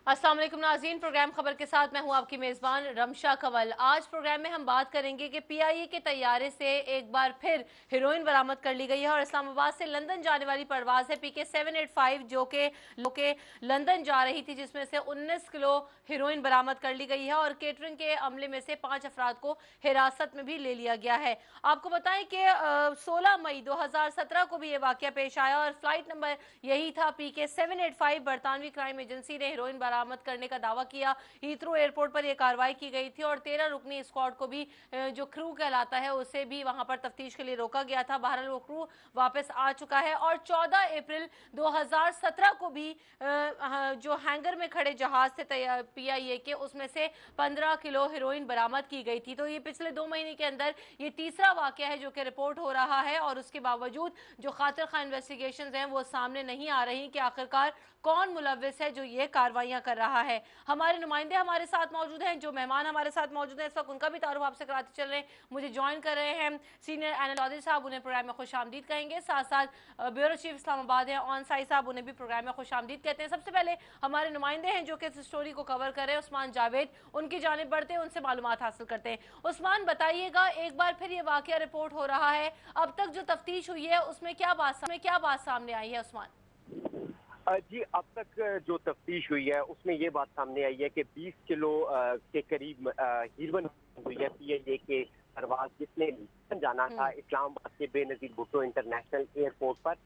अस्सलाम वालेकुम नाज़रीन, प्रोग्राम खबर के साथ मैं हूं आपकी मेज़बान रमशा कंवल। आज प्रोग्राम में हम बात करेंगे कि पीआईए के तैयारे से एक बार फिर हेरोइन बरामद कर ली गई है और इस्लामाबाद से लंदन जाने वाली परवाज़ है पीके 785 जो कि लंदन जा रही थी, जिसमें से 19 किलो हेरोइन बरामद कर ली गई है और केटरिंग के अमले में से 5 अफराद को हिरासत में भी ले लिया गया है। आपको बताएं कि 16 मई 2017 को भी ये वाक़या पेश आया और फ्लाइट नंबर यही था पीके 785। बरतानवी क्राइम एजेंसी ने हेरोइन बरामद करने का दावा किया। हीथ्रो एयरपोर्ट पर यह कार्रवाई की गई थी और 13 रुकनी स्क्वाड को भी जो क्रू कहलाता है उसे भी वहां पर तफ्तीश के लिए रोका गया था। बहरहाल वो क्रू वापस आ चुका है और 14 अप्रैल 2017 को भी जो हैंगर में खड़े जहाज थे पीआईए के, उसमें से 15 किलो हेरोइन बरामद की गई थी। तो ये पिछले 2 महीने के अंदर ये तीसरा वाकया है जो कि रिपोर्ट हो रहा है और उसके बावजूद जो खातिर खा इन्वेस्टिगेशन हैं वो सामने नहीं आ रही कि आखिरकार कौन मुलव्विस है जो ये कार्रवाइयां कर रहा है। हमारे नुमाइंदे हमारे साथ मौजूद हैं, जो मेहमान हमारे साथ मौजूद हैं इस वक्त उनका भी तारुफ आपसे कराते चल रहे हैं। मुझे ज्वाइन कर रहे हैं सीनियर एनालिस्ट साहब, उन्हें प्रोग्राम में खुश आमदीद कहेंगे। साथ साथ ब्यूरो चीफ इस्लामाबाद हैं ऑन साई साहब, उन्हें भी प्रोग्राम में खुश आमदीद कहते हैं। सबसे पहले हमारे नुमाइंदे हैं जो कि इस स्टोरी को कवर कर रहे हैं, उस्मान जावेद, उनकी जानिब बढ़ते हैं, उनसे मालूमात हासिल करते हैं। उस्मान, बताइएगा, एक बार फिर ये वाकया रिपोर्ट हो रहा है, अब तक जो तफ्तीश हुई है उसमें क्या बात सामने आई है उस्मान? जी, अब तक जो तफ्तीश हुई है उसमें ये बात सामने आई है कि 20 किलो के करीब हीरोइन हुई है पीआईए के परवाज जिसने जाना था इस्लामाबाद के बेनजीर भुट्टो इंटरनेशनल एयरपोर्ट पर।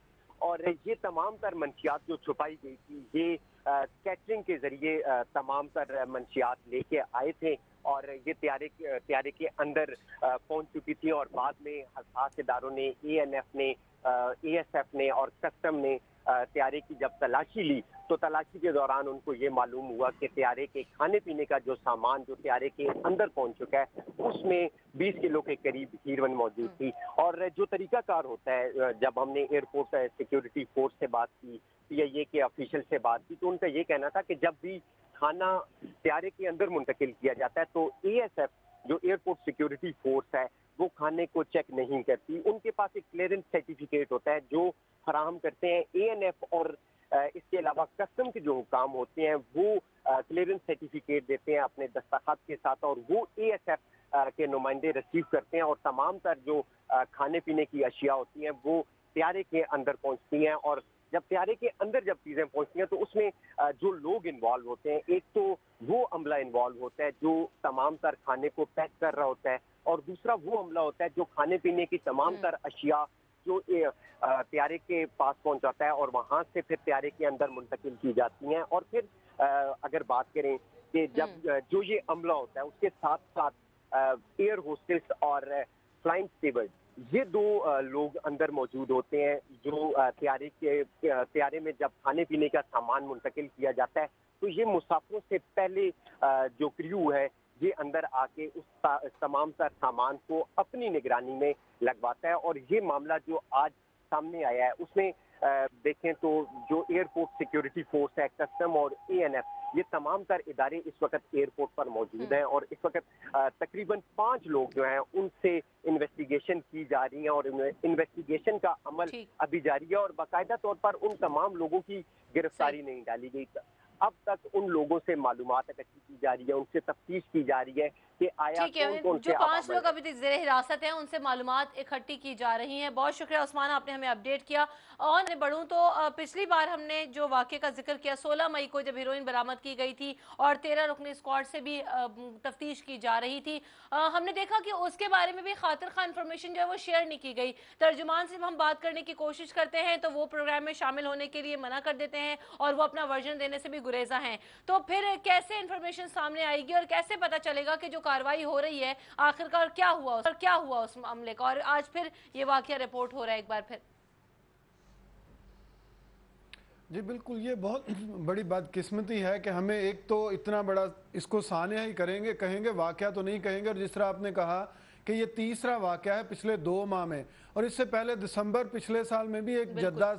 और ये तमाम तर मंशियात जो छुपाई गई थी ये कैटरिंग के जरिए तमाम तर मंशियात लेके आए थे और ये त्यारे के अंदर पहुंच चुकी थी। और बाद में हसास इदारों ने, एएनएफ ने, एएसएफ ने और कस्टम ने त्यारे की जब तलाशी ली तो तलाशी के दौरान उनको ये मालूम हुआ कि त्यारे के खाने पीने का जो सामान जो त्यारे के अंदर पहुंच चुका है उसमें 20 किलो के करीब हीरोइन मौजूद थी। और जो तरीकाकार होता है, जब हमने एयरपोर्ट सिक्योरिटी फोर्स से बात की, पीआईए के ऑफिशियल से बात की, तो उनका ये कहना था कि जब भी खाना त्यारे के अंदर मुंतकिल किया जाता है तो एएसएफ जो एयरपोर्ट सिक्योरिटी फोर्स है वो खाने को चेक नहीं करती। उनके पास एक क्लियरेंस सर्टिफिकेट होता है जो फराहम करते हैं। एएनएफ और इसके अलावा कस्टम के जो हुकाम होते हैं वो क्लियरेंस सर्टिफिकेट देते हैं अपने दस्तखत के साथ और वो एएसएफ के नुमाइंदे रिसीव करते हैं और तमाम तर जो खाने पीने की अशिया होती हैं वो त्यारे के अंदर पहुंचती हैं। और जब त्यारे के अंदर जब चीजें पहुंचती हैं तो उसमें जो लोग इन्वॉल्व होते हैं, एक तो वो अमला इन्वॉल्व होता है जो तमाम तर खाने को पैक कर रहा होता है और दूसरा वो अमला होता है जो खाने पीने की तमाम तर अशिया जो त्यारे के पास पहुंचाता है और वहां से फिर त्यारे के अंदर मुंतकिल की जाती हैं। और फिर अगर बात करें कि जब जो ये अमला होता है उसके साथ साथ एयर होस्टेस और फ्लाइंग स्टेवर्ड, ये 2 लोग अंदर मौजूद होते हैं जो त्यारे में जब खाने पीने का सामान मुंतकिल किया जाता है तो ये मुसाफिरों से पहले जो क्रू है ये अंदर आके उस तमाम तर सामान को अपनी निगरानी में लगवाता है। और ये मामला जो आज सामने आया है उसमें देखें तो जो एयरपोर्ट सिक्योरिटी फोर्स है, कस्टम और एएनएफ, ये तमाम तर इदारे इस वक्त एयरपोर्ट पर मौजूद हैं और इस वक्त तकरीबन 5 लोग जो हैं उनसे इन्वेस्टिगेशन की जा रही है और इन्वेस्टिगेशन का अमल अभी जारी है और बाकायदा तौर पर उन तमाम लोगों की गिरफ्तारी नहीं डाली गई। अब तक उन लोगों से मालूमात इकट्ठी की जा रही है, उनसे तफ्तीश की जा रही है कि आया कौन जो 5 लोग अभी जेर हिरासत हैं उनसे मालूमात इकट्ठी की जा रही हैं। बहुत शुक्रिया उस्मान, आपने हमें अपडेट किया। और मैं बढ़ूं तो पिछली बार हमने जो वाक़े का जिक्र किया 16 मई को जब हीरोइन बरामद की गई थी और 13 रुकनी स्क्वाड से भी तफ्तीश की जा रही थी, हमने देखा कि उसके बारे में भी खातिर खा इंफॉर्मेशन जो है वो शेयर नहीं की गई। तर्जुमान से हम बात करने की कोशिश करते हैं तो वो प्रोग्राम में शामिल होने के लिए मना कर देते हैं और वो अपना वर्जन देने से भी गुरेजा हैं। तो फिर कैसे इंफॉर्मेशन सामने आएगी और कैसे पता चलेगा कि जो कार्रवाई हो रही है आखिरकार क्या हुआ उस मामले का? और आज फिर ये वाकया रिपोर्ट हो रहा है एक बार फिर। जी बिल्कुल, ये बहुत बड़ी बदकिस्मती है कि हमें एक तो इतना बड़ा इसको सानिया ही कहेंगे वाकया तो नहीं कहेंगे। और जिस तरह आपने कहा कि ये तीसरा वाकया है पिछले 2 माह में, और इससे पहले दिसंबर पिछले साल में भी एक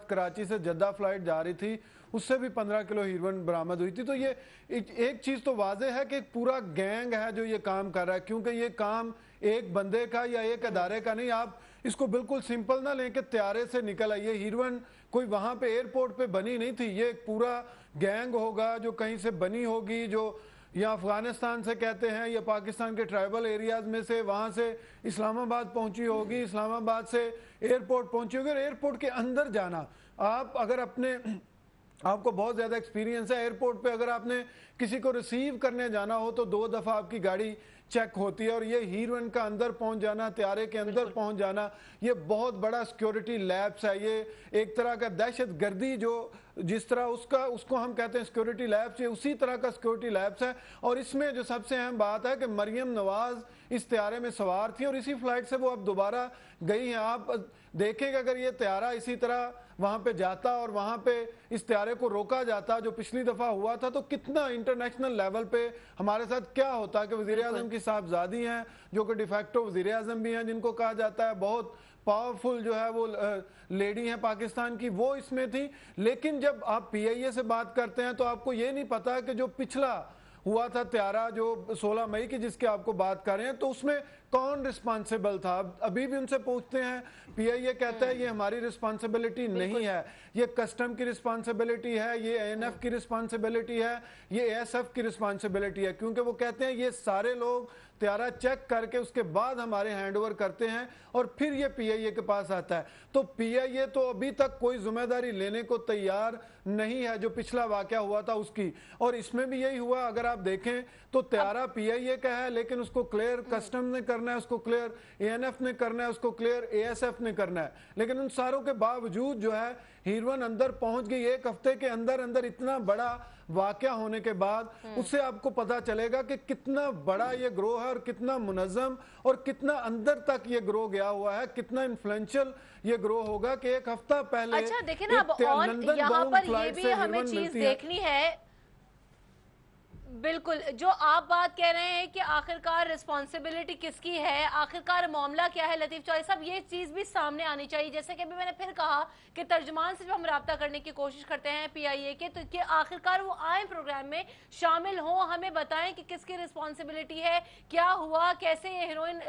कराची से जद्दा फ्लाइट जा रही थी, उससे भी 15 किलो हीरोइन बरामद हुई थी। तो ये एक चीज़ तो वाजह है कि एक पूरा गैंग है जो ये काम कर रहा है, क्योंकि ये काम एक बंदे का या एक अदारे का नहीं। आप इसको बिल्कुल सिंपल ना लें कि त्यारे से निकल आई। ये हीरोइन कोई वहां पे एयरपोर्ट पे बनी नहीं थी। ये एक पूरा गैंग होगा जो कहीं से बनी होगी, जो या अफगानिस्तान से कहते हैं या पाकिस्तान के ट्राइबल एरियाज में से, वहां से इस्लामाबाद पहुंची होगी, इस्लामाबाद से एयरपोर्ट पहुंची होगी। और एयरपोर्ट के अंदर जाना, आप अगर आपको बहुत ज्यादा एक्सपीरियंस है एयरपोर्ट पे, अगर आपने किसी को रिसीव करने जाना हो तो 2 दफा आपकी गाड़ी चेक होती है। और ये हीरोइन का अंदर पहुंच जाना, त्यारे के अंदर पहुंच जाना, ये बहुत बड़ा सिक्योरिटी लैब्स है। ये एक तरह का दहशत गर्दी, जो जिस तरह उसको हम कहते हैं सिक्योरिटी लैब्स, ये उसी तरह का सिक्योरिटी लैब्स है। और इसमें जो सबसे अहम बात है कि मरियम नवाज इस त्यारे में सवार थी और इसी फ्लाइट से वो अब दोबारा गई हैं। आप देखें कि अगर ये त्यारा इसी तरह वहां पे जाता और वहां पे इस त्यारे को रोका जाता जो पिछली दफा हुआ था, तो कितना इंटरनेशनल लेवल पे हमारे साथ क्या होता कि वजीर आजम की साहबजादी हैं जो कि डिफेक्टो वजीर आजम भी हैं, जिनको कहा जाता है बहुत पावरफुल जो है वो लेडी हैं पाकिस्तान की, वो इसमें थी। लेकिन जब आप PIA से बात करते हैं तो आपको ये नहीं पता कि जो पिछला हुआ था त्यारा जो 16 मई की जिसकी आपको बात कर रहे हैं, तो उसमें कौन रिस्पांसिबल था। अभी भी उनसे पूछते हैं, PIA कहता है ये हमारी रिस्पांसिबिलिटी नहीं है, ये कस्टम की रिस्पांसिबिलिटी है, ये ANF की रिस्पांसिबिलिटी है, ये ASF की रिस्पांसिबिलिटी है, क्योंकि वो कहते हैं ये सारे लोग त्यारा चेक करके उसके बाद हमारे हैंड ओवर करते हैं और फिर ये PIA के पास आता है। तो PIA तो अभी तक कोई जिम्मेदारी लेने को तैयार नहीं है जो पिछला वाकया हुआ था उसकी। और इसमें भी यही हुआ, अगर आप देखें तो त्यारा PIA का है, लेकिन उसको क्लियर कस्टम ने करना है, उसको क्लियर ANF ने करना है, उसको क्लियर ASF ने करना है। लेकिन उन सारों के बावजूद जो है हीरोइन अंदर पहुंच गई। 1 हफ्ते के अंदर अंदर इतना बड़ा वाकया होने के बाद उससे आपको पता चलेगा कि कितना बड़ा ये ग्रोह है और कितना मुनज़्ज़म और कितना अंदर तक ये ग्रोह गया हुआ है, कितना इन्फ्लुएंशियल ये ग्रोह होगा कि 1 हफ्ता पहले। अच्छा देखिए ना, अब और यहाँ पर ये भी हमें चीज देखनी है, बिल्कुल जो आप बात कह रहे हैं कि आखिरकार रिस्पॉन्सिबिलिटी किसकी है, आखिरकार मामला क्या है लतीफ चौधरी साहब, ये चीज भी सामने आनी चाहिए। जैसे कि अभी मैंने फिर कहा कि तर्जुमान से जब हम रब्ता करने की कोशिश करते हैं PIA के, तो कि आखिरकार वो आए प्रोग्राम में शामिल हों, हमें बताएं कि किसकी रिस्पॉन्सिबिलिटी है, क्या हुआ, कैसे ये हीरोइन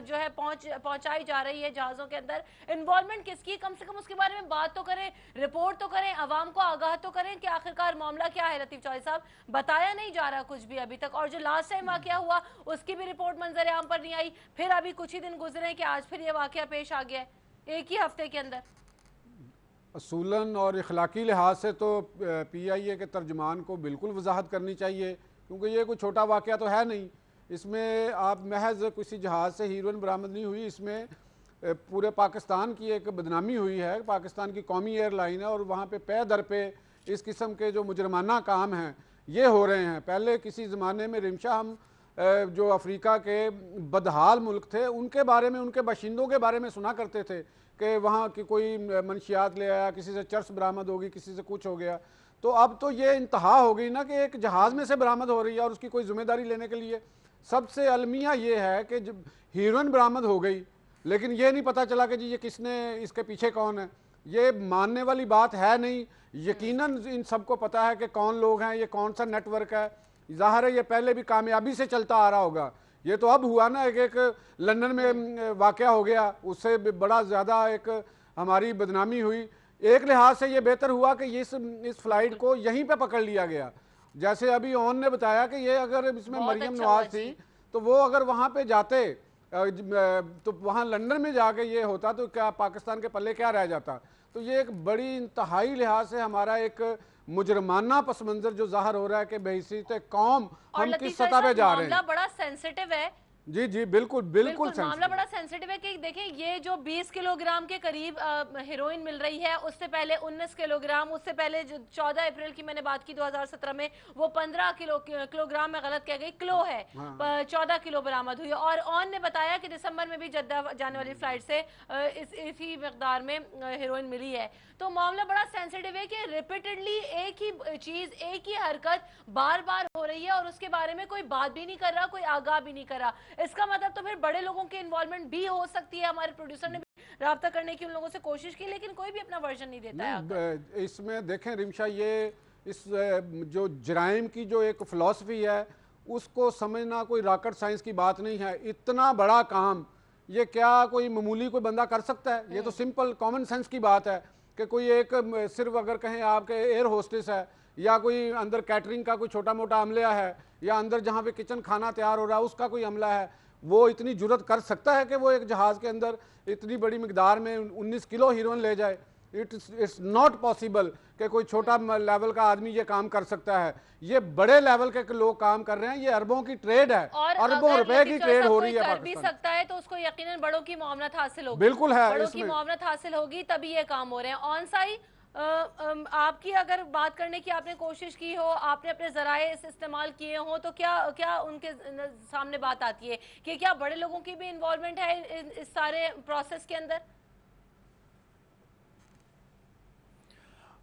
जो है पहुंचाई जा रही है जहाजों के अंदर, इन्वॉल्वमेंट किसकी, कम से कम उसके बारे में बात तो करें, रिपोर्ट तो करें, अवाम को आगाह तो करें कि आखिरकार मामला क्या है। लतीफ चौधरी साहब, बताया नहीं जा रहा कुछ भी अभी तक, और जो लास्ट टाइम वाकया हुआ उसकी भी रिपोर्ट मंजर आम पर नहीं आई। फिर अभी कुछ ही दिन गुजरे कि आज फिर ये वाकया पेश आ गया है 1 ही हफ्ते के अंदर। असूलन और इखलाकी लिहाज से तो PIA के तर्जुमान को बिल्कुल वजाहत करनी चाहिए, क्योंकि ये कोई छोटा वाकया तो है नहीं। इसमें आप महज किसी जहाज़ से हीरोइन बरामद नहीं हुई, इसमें पूरे पाकिस्तान की एक बदनामी हुई है। पाकिस्तान की कौमी एयरलाइन है और वहाँ पे दर पे इस किस्म के जो मुजरमाना काम हैं ये हो रहे हैं। पहले किसी ज़माने में रिमशा हम जो अफ्रीका के बदहाल मुल्क थे उनके बारे में, उनके बाशिंदों के बारे में सुना करते थे कि वहाँ की कोई मनशियात ले आया, किसी से चर्स बरामद होगी, किसी से कुछ हो गया। तो अब तो ये इंतहा हो गई ना कि एक जहाज़ में से बरामद हो रही है और उसकी कोई जिम्मेदारी लेने के लिए। सबसे अलमिया ये है कि जब हीरोइन बरामद हो गई लेकिन ये नहीं पता चला कि जी ये किसने, इसके पीछे कौन है। ये मानने वाली बात है नहीं। यकीनन इन सबको पता है कि कौन लोग हैं, ये कौन सा नेटवर्क है। ज़ाहिर है ये पहले भी कामयाबी से चलता आ रहा होगा। ये तो अब हुआ ना, एक लंदन में वाक़या हो गया, उससे बड़ा ज़्यादा एक हमारी बदनामी हुई। एक लिहाज से ये बेहतर हुआ कि इस फ्लाइट को यहीं पे पकड़ लिया गया। जैसे अभी ओन ने बताया कि ये अगर इसमें मरियम नवाज थी तो वो अगर वहाँ पे जाते तो वहाँ लंदन में जाके ये होता तो क्या पाकिस्तान के पल्ले क्या रह जाता। तो ये एक बड़ी इंतहाई लिहाज से हमारा एक मुजरमाना पस मंजर जो जाहिर हो रहा है कि बहैसियत कौम हम किस सतह पे जा रहे हैं। बड़ा सेंसिटिव है। जी जी बिल्कुल बिल्कुल मामला बड़ा सेंसिटिव है कि देखिए ये जो 20 किलोग्राम के करीब हेरोइन मिल रही है, उससे पहले 19 किलोग्राम, उससे पहले जो 14 अप्रैल की मैंने बात की 2017 में वो 15 किलोग्राम में गलत कह गई, किलो है, 14 किलो बरामद हुई। और ऑन ने बताया कि दिसंबर में भी जद्दा जाने वाली फ्लाइट से इसी मकदार में हेरोइन मिली है। तो मामला बड़ा सेंसिटिव है कि रिपीटेडली एक ही चीज, एक ही हरकत बार बार हो रही है और उसके बारे में कोई बात भी नहीं कर रहा, कोई आगाह भी नहीं कर रहा। इसका मतलब तो फिर बड़े लोगों की इन्वॉल्वमेंट भी हो सकती है। हमारे प्रोड्यूसर ने भी राब्ता करने की उन लोगों से कोशिश की, लेकिन कोई भी अपना वर्जन नहीं देता है। इसमें देखें रिमशा, ये इस जो जराइम की जो एक फिलॉसफी है उसको समझना कोई रॉकेट साइंस की बात नहीं है। इतना बड़ा काम ये क्या कोई मामूली कोई बंदा कर सकता है? ये तो सिंपल कॉमन सेंस की बात है। کہ کوئی ایک صرف اگر کہیں آپ کے ایئر ہوسٹس ہے یا کوئی اندر کیٹرنگ کا کوئی چھوٹا موٹا عملہ ہے یا اندر جہاں پہ کچن کھانا تیار ہو رہا ہے اس کا کوئی عملہ ہے، وہ اتنی جرت کر سکتا ہے کہ وہ ایک جہاز کے اندر اتنی بڑی مقدار میں 19 کلو ہیروئن لے جائے؟ اٹس ناٹ پاسبل کہ کوئی چھوٹا لیول کا آدمی یہ کام کر سکتا ہے. یہ بڑے لیول کے لوگ کام کر رہے ہیں، یہ اربوں کی ٹریڈ ہے، اربوں روپے کی ٹریڈ ہو رہی ہے کر بھی سکتا ہے تو اس کو یقیناً بڑوں کی معاونت حاصل ہوگی. بالکل ہے، بڑوں کی معاونت حاصل ہوگی تبھی یہ کام ہو رہے ہیں. آن سائی آپ کی اگر بات کرنے کی آپ نے کوشش کی ہو، آپ نے اپنے ذرائع استعمال کیے ہوں، تو کیا ان کے سامنے بات آتی ہے کہ کیا بڑے لوگوں کی بھی انوالومنٹ ہے اس سارے پروسیس کے اندر؟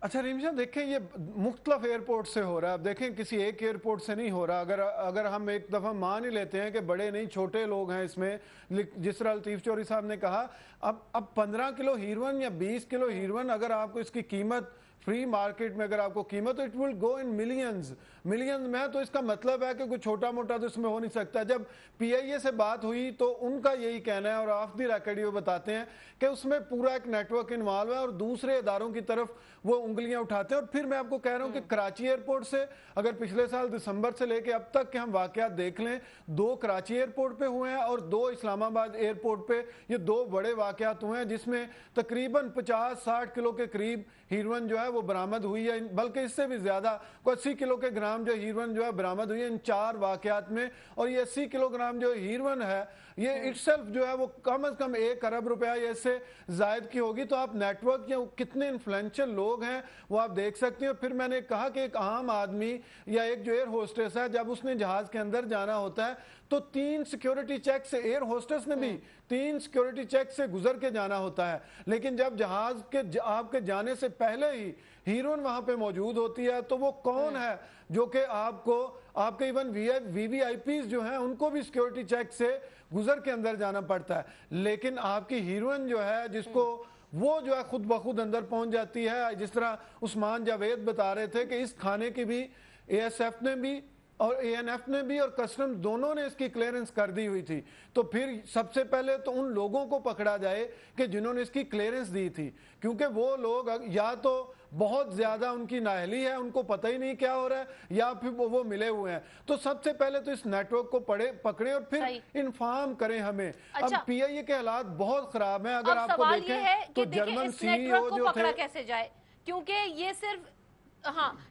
اچھا ریم جان، دیکھیں یہ مختلف ایئرپورٹ سے ہو رہا ہے. اب دیکھیں کسی ایک ایئرپورٹ سے نہیں ہو رہا. اگر ہم ایک دفعہ مان ہی لیتے ہیں کہ بڑے نہیں چھوٹے لوگ ہیں اس میں، جس طرح لطیف چوہدری صاحب نے کہا، اب 15 کلو ہیروئن یا 20 کلو ہیروئن اگر آپ کو اس کی قیمت فری مارکیٹ میں اگر آپ کو قیمت، تو it will go in millions میں. تو اس کا مطلب ہے کہ کوئی چھوٹا موٹا تو اس میں ہو نہیں سکتا. جب پی آئی اے سے بات ہوئی تو ان کا یہی کہنا ہے، اور آف دی ریکارڈ وہ بتاتے ہیں کہ اس میں پورا ایک نیٹ ورک انوالو ہے اور دوسرے اداروں کی طرف وہ انگلیاں اٹھاتے ہیں. اور پھر میں آپ کو کہہ رہا ہوں کہ کراچی ایئرپورٹ سے اگر پچھلے سال دسمبر سے لے کے اب تک کے ہم واقعات دیکھ لیں، 2 کراچی ایئرپورٹ پہ ہوئے ہیں اور 2 اسلام آباد ایئرپورٹ پہ، یہ 2 بڑے واقعات ہوئے ہیں جس میں تقریباً 50-60 کلو کے قریب ہیروئن جو ہے وہ برآمد ہوئی ہے، بلکہ اس سے بھی زیادہ، کوئی 80 کلو کے گرام جو ہیروئن جو ہے برآمد ہوئی ہے ان 4 واقعات میں. اور یہ 80 کلو گرام جو ہیروئن ہے یہ اٹ سیلف جو ہے وہ کم از کم 1 ارب روپیہ یا اس سے زائد کی ہوگی. تو آپ نیٹ ورک یا کتنے انفلوئنشل لوگ ہیں وہ آپ دیکھ سکتے ہیں. پھر میں نے کہا کہ ایک عام آدمی یا ایک جو ایئر ہوسٹس ہے، جب اس نے جہاز کے اندر جانا ہوتا ہے تو 3 سیکیورٹی چیک سے، ایئر ہوسٹس نے بھی 3 سیکیورٹی چیک سے گزر کے جانا ہوتا ہے. لیکن جب جہاز کے آپ کے جانے سے پہلے ہی ہیروئن وہاں پہ موجود ہوتی ہے تو وہ کون ہے جو کہ آپ کے even we we I Ps جو ہیں ان کو بھی سیکیورٹی چیک سے گزر کے اندر جانا پڑتا ہے. لیکن آپ کی ہیروئن جو ہے جس کو وہ جو ہے خود بخود اندر پہنچ جاتی ہے. جس طرح عثمان جاوید بتا رہے تھے کہ اس کھانے کی بھی اے ایس ایف نے بھی اور اے این ایف نے بھی اور کسٹم دونوں نے اس کی کلیئرنس کر دی ہوئی تھی. تو پھر سب سے پہلے تو ان لوگوں کو پکڑا جائے کہ جنہوں نے اس کی کلیئرنس دی تھی، کیونکہ وہ لوگ یا تو بہت زیادہ ان کی نااہلی ہے، ان کو پتہ ہی نہیں کیا ہو رہا ہے، یا پھر وہ ملے ہوئے ہیں. تو سب سے پہلے تو اس نیٹ ورک کو پکڑیں اور پھر انفارم کریں ہمیں. اب پی آئی اے کے حالات بہت خراب ہیں. اگر آپ کو دیکھیں تو جرمن سی ای او جو تھے، کیسے جائے، کیونکہ یہ صرف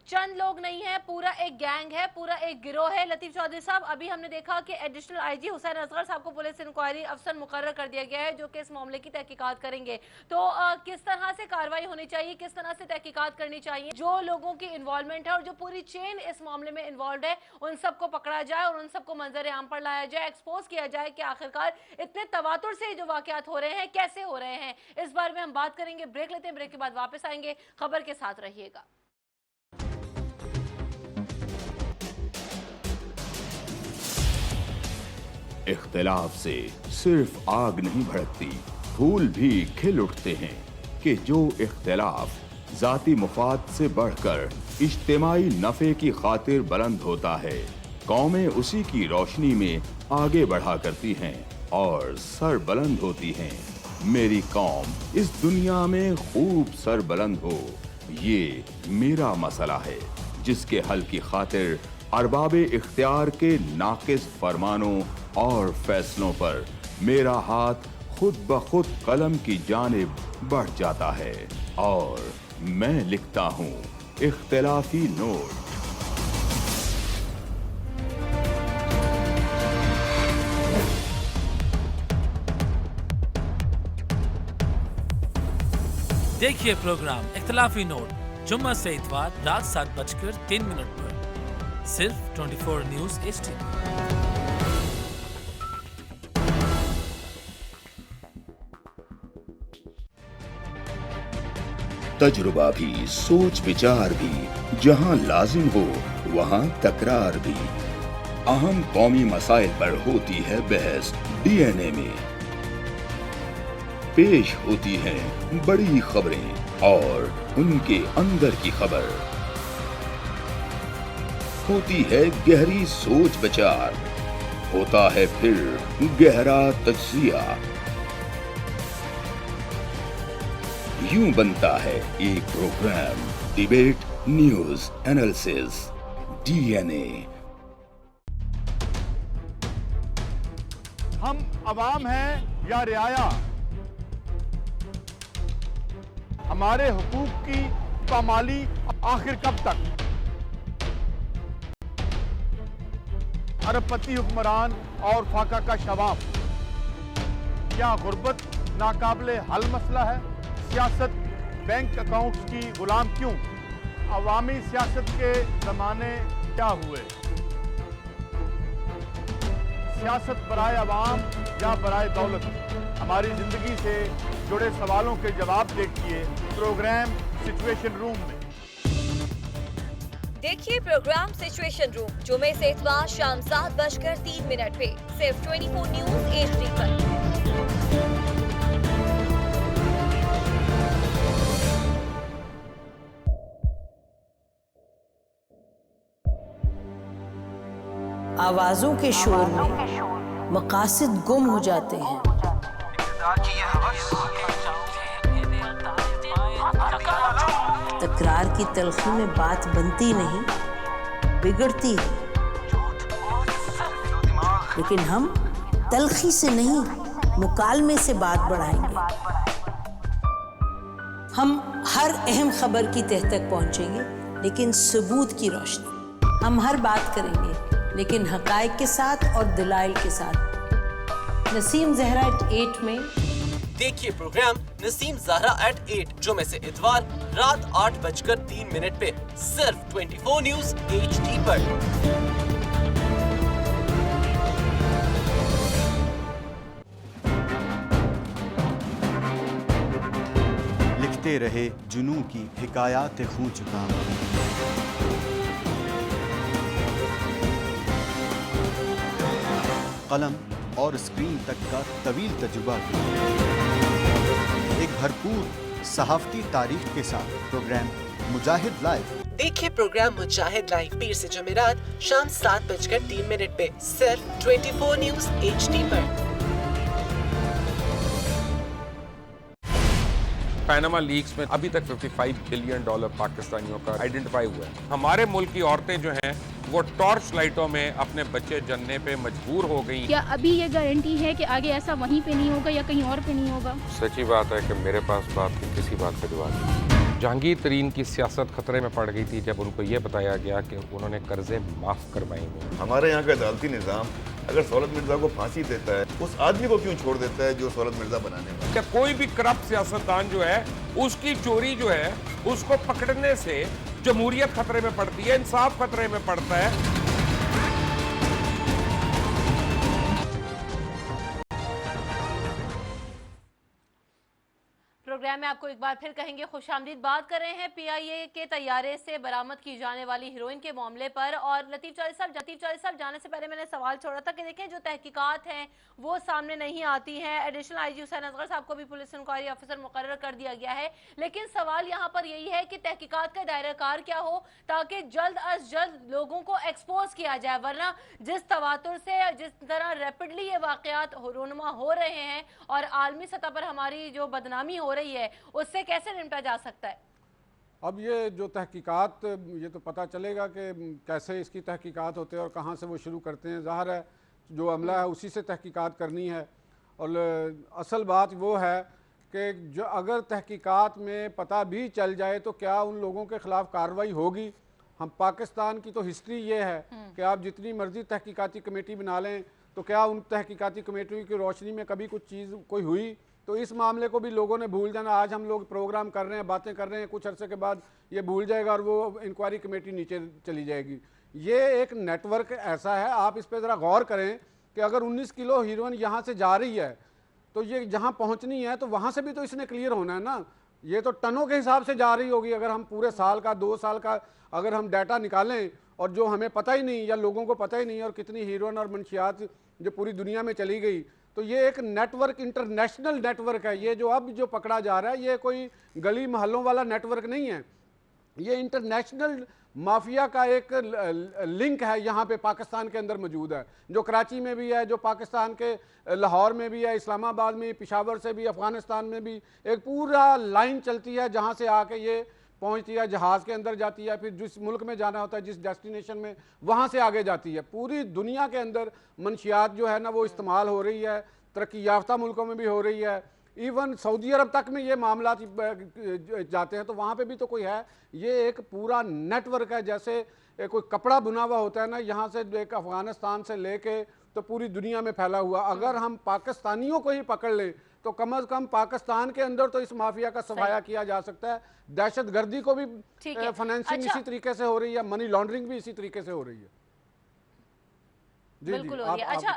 چند لوگ نہیں ہیں، پورا ایک گینگ ہے، پورا ایک گروہ ہے. لطیف چوہدری صاحب، ابھی ہم نے دیکھا کہ ایڈیشنل آئی جی حسین اصغر صاحب کو پولیس انکوائری افسر مقرر کر دیا گیا ہے جو کہ اس معاملے کی تحقیقات کریں گے. تو کس طرح سے کارروائی ہونی چاہیے، کس طرح سے تحقیقات کرنی چاہیے؟ جو لوگوں کی انوالومنٹ ہے اور جو پوری چین اس معاملے میں انوالوڈ ہے ان سب کو پکڑا جائے اور ان سب کو منظر عام پر لایا جائے، ایکسپوز کیا جائے کہ آخرکار اتنے تواتر سے جو واقعات ہو رہے ہیں کیسے ہو رہے ہیں. اس بارے میں ہم بات کریں گے. بریک لیتے ہیں، بریک کے بعد واپس آئیں گے. خبر کے ساتھ رہیے گا. اختلاف سے صرف آگ نہیں بھڑکتی، پھول بھی کھل اٹھتے ہیں. کہ جو اختلاف ذاتی مفاد سے بڑھ کر اجتماعی نفع کی خاطر بلند ہوتا ہے، قومیں اسی کی روشنی میں آگے بڑھا کرتی ہیں اور سر بلند ہوتی ہیں. میری قوم اس دنیا میں خوب سر بلند ہو، یہ میرا مسئلہ ہے جس کے حل کی خاطر ارباب اختیار کے ناقص فرمانوں اور فیصلوں پر میرا ہاتھ خود بخود قلم کی جانب بڑھ جاتا ہے اور میں لکھتا ہوں اختلافی نوٹ. دیکھیے پروگرام اختلافی نوٹ جمعہ سے اتوار رات 7:03 پر صرف 24 نیوز HD. تجربہ بھی، سوچ بچار بھی، جہاں لازم ہو وہاں تکرار بھی. اہم قومی مسائل پر ہوتی ہے بحث ڈی این اے میں. پیش ہوتی ہیں بڑی خبریں اور ان کے اندر کی خبر. ہوتی ہے گہری سوچ بچار، ہوتا ہے پھر گہرا تجزیہ. यूं बनता है एक program debate news analysis DNA। हम अवाम हैं या रियाया, हमारे हुकूक की पामाली आखिर कब तक? अरबपति हुक्मरान और फाका का शवाब, क्या गुर्बत नाकाबिले हल मसला है? सियासत बैंक अकाउंट्स की गुलाम क्यों? अवामी सियासत के ज़माने क्या हुए? सियासत बराए अवाम या बराए दौलत? हमारी ज़िंदगी से जुड़े सवालों के जवाब देखिए प्रोग्राम सिचुएशन रूम में। देखिए प्रोग्राम सिचुएशन रूम जुमे से इतवार शाम 7:03 पे सिर्फ 24 न्यूज HD पर। आवाजों के शोर में मकासद गुम हो जाते हैं। तकरार की तलखी में बात बनती नहीं, बिगड़ती है। लेकिन हम तलखी से नहीं, मुकालमे से बात बढ़ाएंगे। हम हर अहम खबर की तह तक पहुंचेंगे, लेकिन सबूत की रोशनी। हम हर बात करेंगे, लेकिन हकायक के साथ और दलाइल के साथ। नसीम ज़हरा at 8 में देखिए प्रोग्राम नसीम ज़हरा at 8 जुमे से इतवार रात 8:03 पे सिर्फ 24 न्यूज HD पर। लिखते रहे जुनू की हिकायात खूं चुका, कलम और स्क्रीन तक का तवील तजुर्बा, एक भरपूर सहाफती तारीख के साथ प्रोग्राम मुजाहिद लाइव। देखिए प्रोग्राम मुजाहिद लाइव पीर से जुमेरात शाम 7:03 पे सिर्फ 24 न्यूज HD पर। पैनामा लीक्स में अभी तक $55 बिलियन पाकिस्तानियों का आइडेंटिफाई हुआ है। हमारे मुल्क की औरतें जो हैं वो टॉर्च लाइटों में अपने बच्चे जनने पे मजबूर हो गई। क्या अभी ये गारंटी है कि आगे ऐसा वहीं पे नहीं होगा या कहीं और पे नहीं होगा? सच्ची बात है कि मेरे पास बात की किसी बात पे जवाब नहीं। जहांगीर तरीन की सियासत खतरे में पड़ गई थी जब उनको ये बताया गया कि उन्होंने कर्जे माफ करवाएंगे। हमारे यहाँ का अदालती निज़ाम अगर सौलत मिर्जा को फांसी देता है, उस आदमी को क्यों छोड़ देता है जो सौलत मिर्जा बनाने वाला? क्या कोई भी करप्ट सियासतदान जो है उसकी चोरी जो है उसको पकड़ने से जमहूरियत खतरे में पड़ती है, इंसाफ खतरे में पड़ता है। प्रोग्राम में आपको एक बार फिर कहेंगे खुशामदीद। बात कर रहे हैं PIA के तैयारे से बरामद की जाने वाली हीरोइन के मामले पर। और लतीफ चाली साहब जाने से पहले मैंने सवाल छोड़ा था कि देखें जो तहकीकात हैं वो सामने नहीं आती हैं। एडिशनल IG हुसैन असगर साहब को भी पुलिस इंक्वायरी ऑफिसर मुकर्रर कर दिया गया है, लेकिन सवाल यहाँ पर यही है कि तहकीकात का दायरा कार क्या हो ताकि जल्द अज जल्द लोगों को एक्सपोज किया जाए। वरना जिस तवातुर से जिस तरह रैपिडली ये वाकयात रोनुमा हो रहे हैं और आलमी सतह पर हमारी जो बदनामी हो रही है उससे कैसे निपटा जा सकता है? अब ये जो तहकीकात, ये तो पता चलेगा कि कैसे इसकी तहकीकात होते हैं और कहाँ से वो शुरू करते हैं। ज़ाहिर है जो अमला है उसी से तहकीकात करनी है। और असल बात वो है कि जो अगर तहकीकात में पता भी चल जाए तो क्या उन लोगों के ख़िलाफ़ कार्रवाई होगी? हम पाकिस्तान की तो हिस्ट्री ये है कि आप जितनी मर्ज़ी तहकीकाती कमेटी बना लें तो क्या उन तहकीकाती कमेटियों की रोशनी में कभी कुछ चीज़ कोई हुई? तो इस मामले को भी लोगों ने भूल जाना। आज हम लोग प्रोग्राम कर रहे हैं, बातें कर रहे हैं, कुछ अरसे के बाद ये भूल जाएगा और वो इंक्वायरी कमेटी नीचे चली जाएगी। ये एक नेटवर्क ऐसा है, आप इस पर ज़रा गौर करें कि अगर 19 किलो हीरोइन यहाँ से जा रही है तो ये जहाँ पहुँचनी है तो वहाँ से भी तो इसने क्लियर होना है ना। ये तो टनों के हिसाब से जा रही होगी। अगर हम पूरे साल का 2 साल का अगर हम डाटा निकालें और जो हमें पता ही नहीं या लोगों को पता ही नहीं और कितनी हीरोइन और मंशियात जो पूरी दुनिया में चली गई, तो ये एक नेटवर्क, इंटरनेशनल नेटवर्क है। ये जो अब जो पकड़ा जा रहा है ये कोई गली मोहल्लों वाला नेटवर्क नहीं है, ये इंटरनेशनल माफिया का एक लिंक है यहाँ पे पाकिस्तान के अंदर मौजूद है, जो कराची में भी है, जो पाकिस्तान के लाहौर में भी है, इस्लामाबाद में, पेशावर से भी, अफगानिस्तान में भी एक पूरा लाइन चलती है जहाँ से आके ये पहुँचती है, जहाज़ के अंदर जाती है, फिर जिस मुल्क में जाना होता है, जिस डेस्टिनेशन में, वहाँ से आगे जाती है। पूरी दुनिया के अंदर मंशियात जो है ना वो इस्तेमाल हो रही है, तरक्की याफ्ता मुल्कों में भी हो रही है, इवन सऊदी अरब तक में ये मामला जाते हैं तो वहाँ पे भी तो कोई है। ये एक पूरा नेटवर्क है, जैसे कोई कपड़ा बुना हुआ होता है ना, यहाँ से एक अफगानिस्तान से लेके तो पूरी दुनिया में फैला हुआ। अगर हम पाकिस्तानियों को ही पकड़ लें तो कम अज़ कम पाकिस्तान के अंदर तो इस माफिया का सफाया किया जा सकता है। दहशत गर्दी को भी फाइनेंसिंग इसी तरीके से हो रही है, मनी लॉन्ड्रिंग भी इसी तरीके से हो रही है। बिल्कुल हो रही है। अच्छा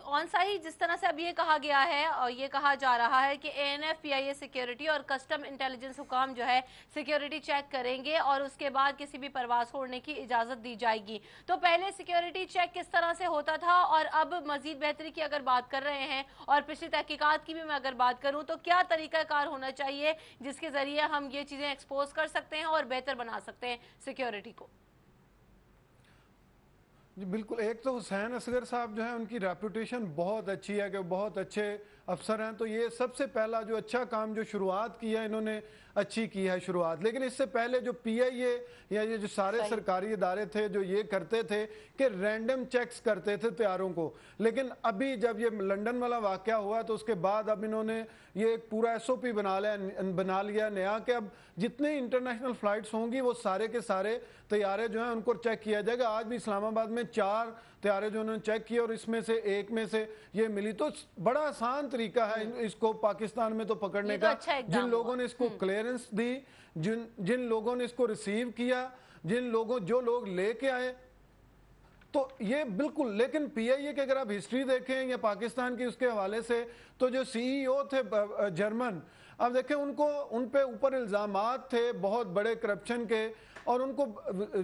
ऑन साही, जिस तरह से अब ये कहा गया है और ये कहा जा रहा है कि ANF PIA सिक्योरिटी और कस्टम इंटेलिजेंस हुकाम जो है सिक्योरिटी चेक करेंगे और उसके बाद किसी भी परवाज को उड़ने की इजाजत दी जाएगी, तो पहले सिक्योरिटी चेक किस तरह से होता था और अब मजीद बेहतरी की अगर बात कर रहे हैं और पिछली तहकीकात की भी मैं अगर बात करूँ तो क्या तरीकाकार होना चाहिए जिसके जरिए हम ये चीजें एक्सपोज कर सकते हैं और बेहतर बना सकते हैं सिक्योरिटी को? जी बिल्कुल, एक तो हुसैन असगर साहब जो है उनकी रेपुटेशन बहुत अच्छी है कि बहुत अच्छे अफसर हैं, तो ये सबसे पहला जो अच्छा काम जो शुरुआत की है इन्होंने अच्छी की है शुरुआत। लेकिन इससे पहले जो PIA या ये जो सारे सरकारी इदारे थे जो ये करते थे कि रैंडम चेक्स करते थे तैयारों को, लेकिन अभी जब ये लंदन वाला वाकया हुआ तो उसके बाद अब इन्होंने ये एक पूरा SOP बना लिया नया कि अब जितने इंटरनेशनल फ्लाइट्स होंगी वो सारे के सारे तैयारे जो हैं उनको चेक किया जाएगा। आज भी इस्लामाबाद में 4 तैयारे जो उन्होंने चेक किए और इसमें से एक में से ये मिली, तो बड़ा आसान तरीका है इसको पाकिस्तान में तो पकड़ने का। जिन लोगों ने इसको क्लियरेंस दी, जिन लोगों ने इसको रिसीव किया, जो लोग लेके आए, तो ये बिल्कुल। लेकिन PIA की अगर आप हिस्ट्री देखें या पाकिस्तान की उसके हवाले से, तो जो CEO थे जर्मन, अब देखें उन पे ऊपर इल्जामात थे बहुत बड़े करप्शन के और उनको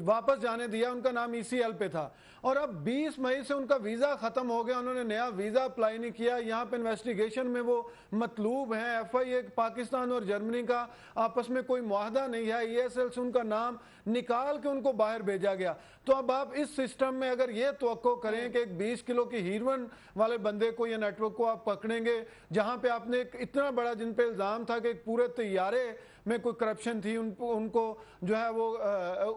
वापस जाने दिया, उनका नाम ECL पे था और अब 20 मई से उनका वीज़ा ख़त्म हो गया, उन्होंने नया वीज़ा अप्लाई नहीं किया। यहाँ पे इन्वेस्टिगेशन में वो मतलूब हैं। FIA पाकिस्तान और जर्मनी का आपस में कोई मुआहदा नहीं है, ESL से उनका नाम निकाल के उनको बाहर भेजा गया। तो अब आप इस सिस्टम में अगर ये तवक्को करें कि एक 20 किलो की हीरोइन वाले बंदे को या नेटवर्क को आप पकड़ेंगे जहाँ पे आपने एक इतना बड़ा जिन पे इल्ज़ाम था कि एक पूरे तैयारे में कोई करप्शन थी, उनको जो है वो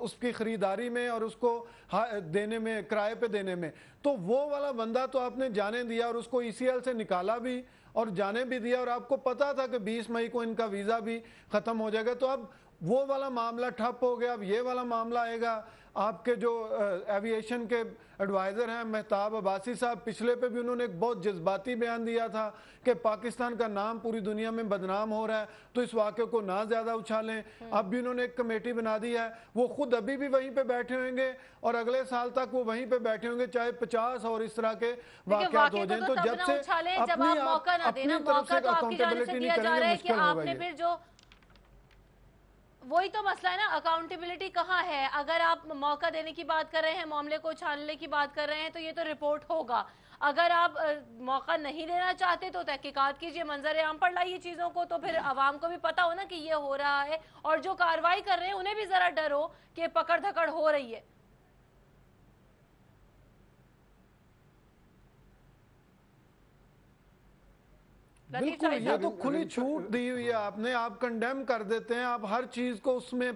उसकी खरीदारी में और उसको देने में, किराए पे देने में, तो वो वाला बंदा तो आपने जाने दिया और उसको ECL से निकाला भी और जाने भी दिया और आपको पता था कि 20 मई को इनका वीज़ा भी ख़त्म हो जाएगा। तो अब वो वाला मामला ठप हो गया। अब ये वाला मामला आएगा। आपके जो एविएशन के एडवाइज़र हैं मेहताब अब्बासी साहब, पिछले पे भी उन्होंने एक बहुत जज्बाती बयान दिया था कि पाकिस्तान का नाम पूरी दुनिया में बदनाम हो रहा है तो इस वाक़े को ना ज़्यादा उछालें। अब भी उन्होंने एक कमेटी बना दी है, वो खुद अभी भी वहीं पे बैठे होंगे और अगले साल तक वो वहीं पे बैठे होंगे, चाहे 50 और इस तरह के वाक़यात हो जाएं। तो जब से अपनी तरफ से अकाउंटेबिलिटी नहीं करेंगे मुश्किल होगा। वही तो मसला है ना, अकाउंटेबिलिटी कहाँ है? अगर आप मौका देने की बात कर रहे हैं, मामले को छानने की बात कर रहे हैं तो ये तो रिपोर्ट होगा। अगर आप मौका नहीं देना चाहते तो तहकीकात कीजिए, मंजर आम पर लाइए चीज़ों को, तो फिर आवाम को भी पता हो ना कि ये हो रहा है और जो कार्रवाई कर रहे हैं उन्हें भी ज़रा डर हो कि पकड़ धकड़ हो रही है। बिल्कुल, ये तो खुली छूट दी हुई है आपने, आप कंडेम कर देते हैं, आप हर चीज को उसमें,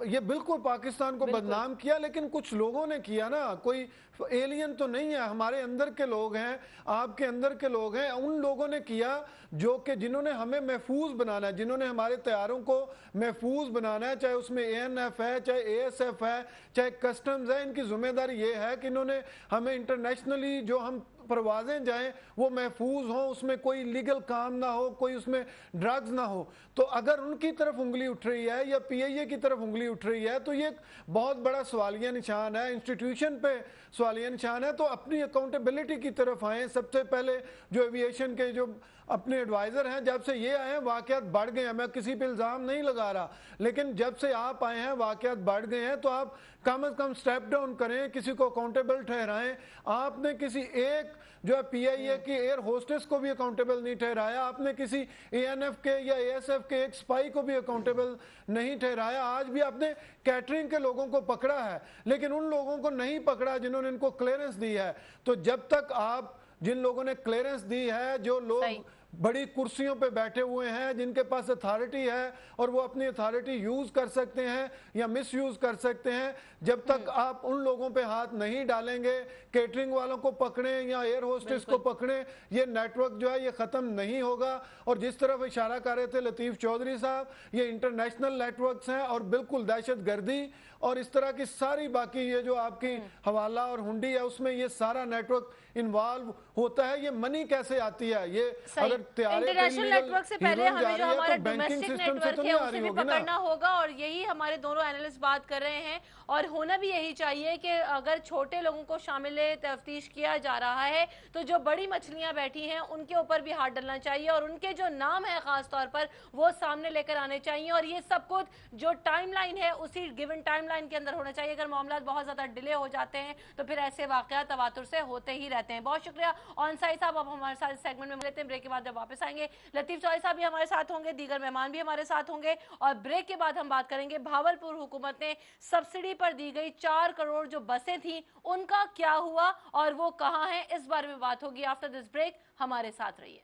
ये बिल्कुल पाकिस्तान को बदनाम किया। लेकिन कुछ लोगों ने किया ना, कोई एलियन तो नहीं है, हमारे अंदर के लोग हैं, आपके अंदर के लोग हैं, उन लोगों ने किया जो कि जिन्होंने हमें महफूज बनाना है, जिन्होंने हमारे तैयारों को महफूज बनाना है, चाहे उसमें ANF है, चाहे ASF है, चाहे कस्टम्स है। इनकी जिम्मेदारी ये है कि इन्होंने हमें इंटरनेशनली जो हम परवाजें जाएं वो महफूज हों, उसमें कोई लीगल काम ना हो, कोई उसमें ड्रग्स ना हो। तो अगर उनकी तरफ उंगली उठ रही है या PIA की तरफ उंगली उठ रही है तो ये बहुत बड़ा सवालिया निशान है, इंस्टीट्यूशन पे सवालिया निशान है। तो अपनी अकाउंटेबिलिटी की तरफ आए। सबसे पहले जो एविएशन के जो अपने एडवाइज़र हैं, जब से ये आए हैं वाक़यात बढ़ गए हैं। मैं किसी पे इल्ज़ाम नहीं लगा रहा, लेकिन जब से आप आए हैं वाक़यात बढ़ गए हैं, तो आप कम से कम स्टेप डाउन करें, किसी को अकाउंटेबल ठहराएं। आपने किसी एक जो है PIA की एयर होस्टेस को भी अकाउंटेबल नहीं ठहराया, आपने किसी ANF के या ASF के एक स्पाई को भी अकाउंटेबल नहीं ठहराया। आज भी आपने कैटरिंग के लोगों को पकड़ा है, लेकिन उन लोगों को नहीं पकड़ा जिन्होंने इनको क्लियरेंस दी है। तो जब तक आप जिन लोगों ने क्लियरेंस दी है, जो लोग बड़ी कुर्सियों पे बैठे हुए हैं, जिनके पास अथॉरिटी है और वो अपनी अथॉरिटी यूज कर सकते हैं या मिस यूज कर सकते हैं, जब तक आप उन लोगों पे हाथ नहीं डालेंगे, केटरिंग वालों को पकड़ें या एयर होस्टेस को पकड़ें, ये नेटवर्क जो है ये खत्म नहीं होगा। और जिस तरफ इशारा कर रहे थे लतीफ चौधरी साहब, ये इंटरनेशनल नेटवर्क्स हैं और बिल्कुल दहशतगर्दी और इस तरह की सारी बाकी ये जो आपकी हवाला और हुंडी है उसमें ये सारा नेटवर्क इन्वॉल्व होता है। ये मनी कैसे आती है, ये अगर इंटरनेशनल नेटवर्क से पहले हमें जो हमारा डोमेस्टिक नेटवर्क है उसे भी पकड़ना होगा, और यही हमारे दोनों एनालिस्ट बात कर रहे हैं। और होना भी यही चाहिए कि अगर छोटे लोगों को शामिल तफ्तीश किया जा रहा है तो जो बड़ी मछलियां बैठी हैं उनके ऊपर भी हाथ डालना चाहिए और उनके जो नाम है खास तौर पर वो सामने लेकर आने चाहिए। और ये सब कुछ जो टाइमलाइन है उसी गिवन टाइमलाइन के अंदर होना चाहिए। अगर मामला बहुत ज्यादा डिले हो जाते हैं तो फिर ऐसे वाकयात तवातुर से होते ही रहते हैं। बहुत शुक्रिया ऑनसाई साहब, आप हमारे साथ सेगमेंट में मिलते हैं। ब्रेक के बाद जब वापस आएंगे लतीफ चौधरी साहब भी हमारे साथ होंगे, दीगर मेहमान भी हमारे साथ होंगे। और ब्रेक के बाद हम बात करेंगे भावलपुर हुकूमत ने सब्सिडी पर दी गई 4 करोड़ जो बसें थी उनका क्या हुआ और वो कहां हैं, इस बारे में बात होगी। आफ्टर दिस ब्रेक हमारे साथ रहिए।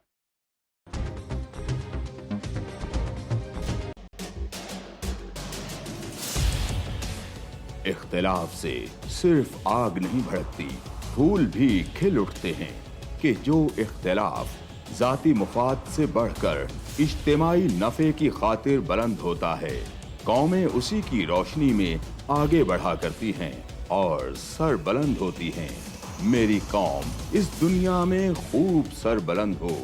इख्तिलाफ से सिर्फ आग नहीं भड़कती, फूल भी खिल उठते हैं कि जो इख्तिलाफ जाती मुफाद से बढ़कर इज्तिमाई नफे की खातिर बुलंद होता है, कौमें उसी की रोशनी में आगे बढ़ा करती हैं और सर बुलंद होती हैं। मेरी कौम इस दुनिया में खूब सर बुलंद हो,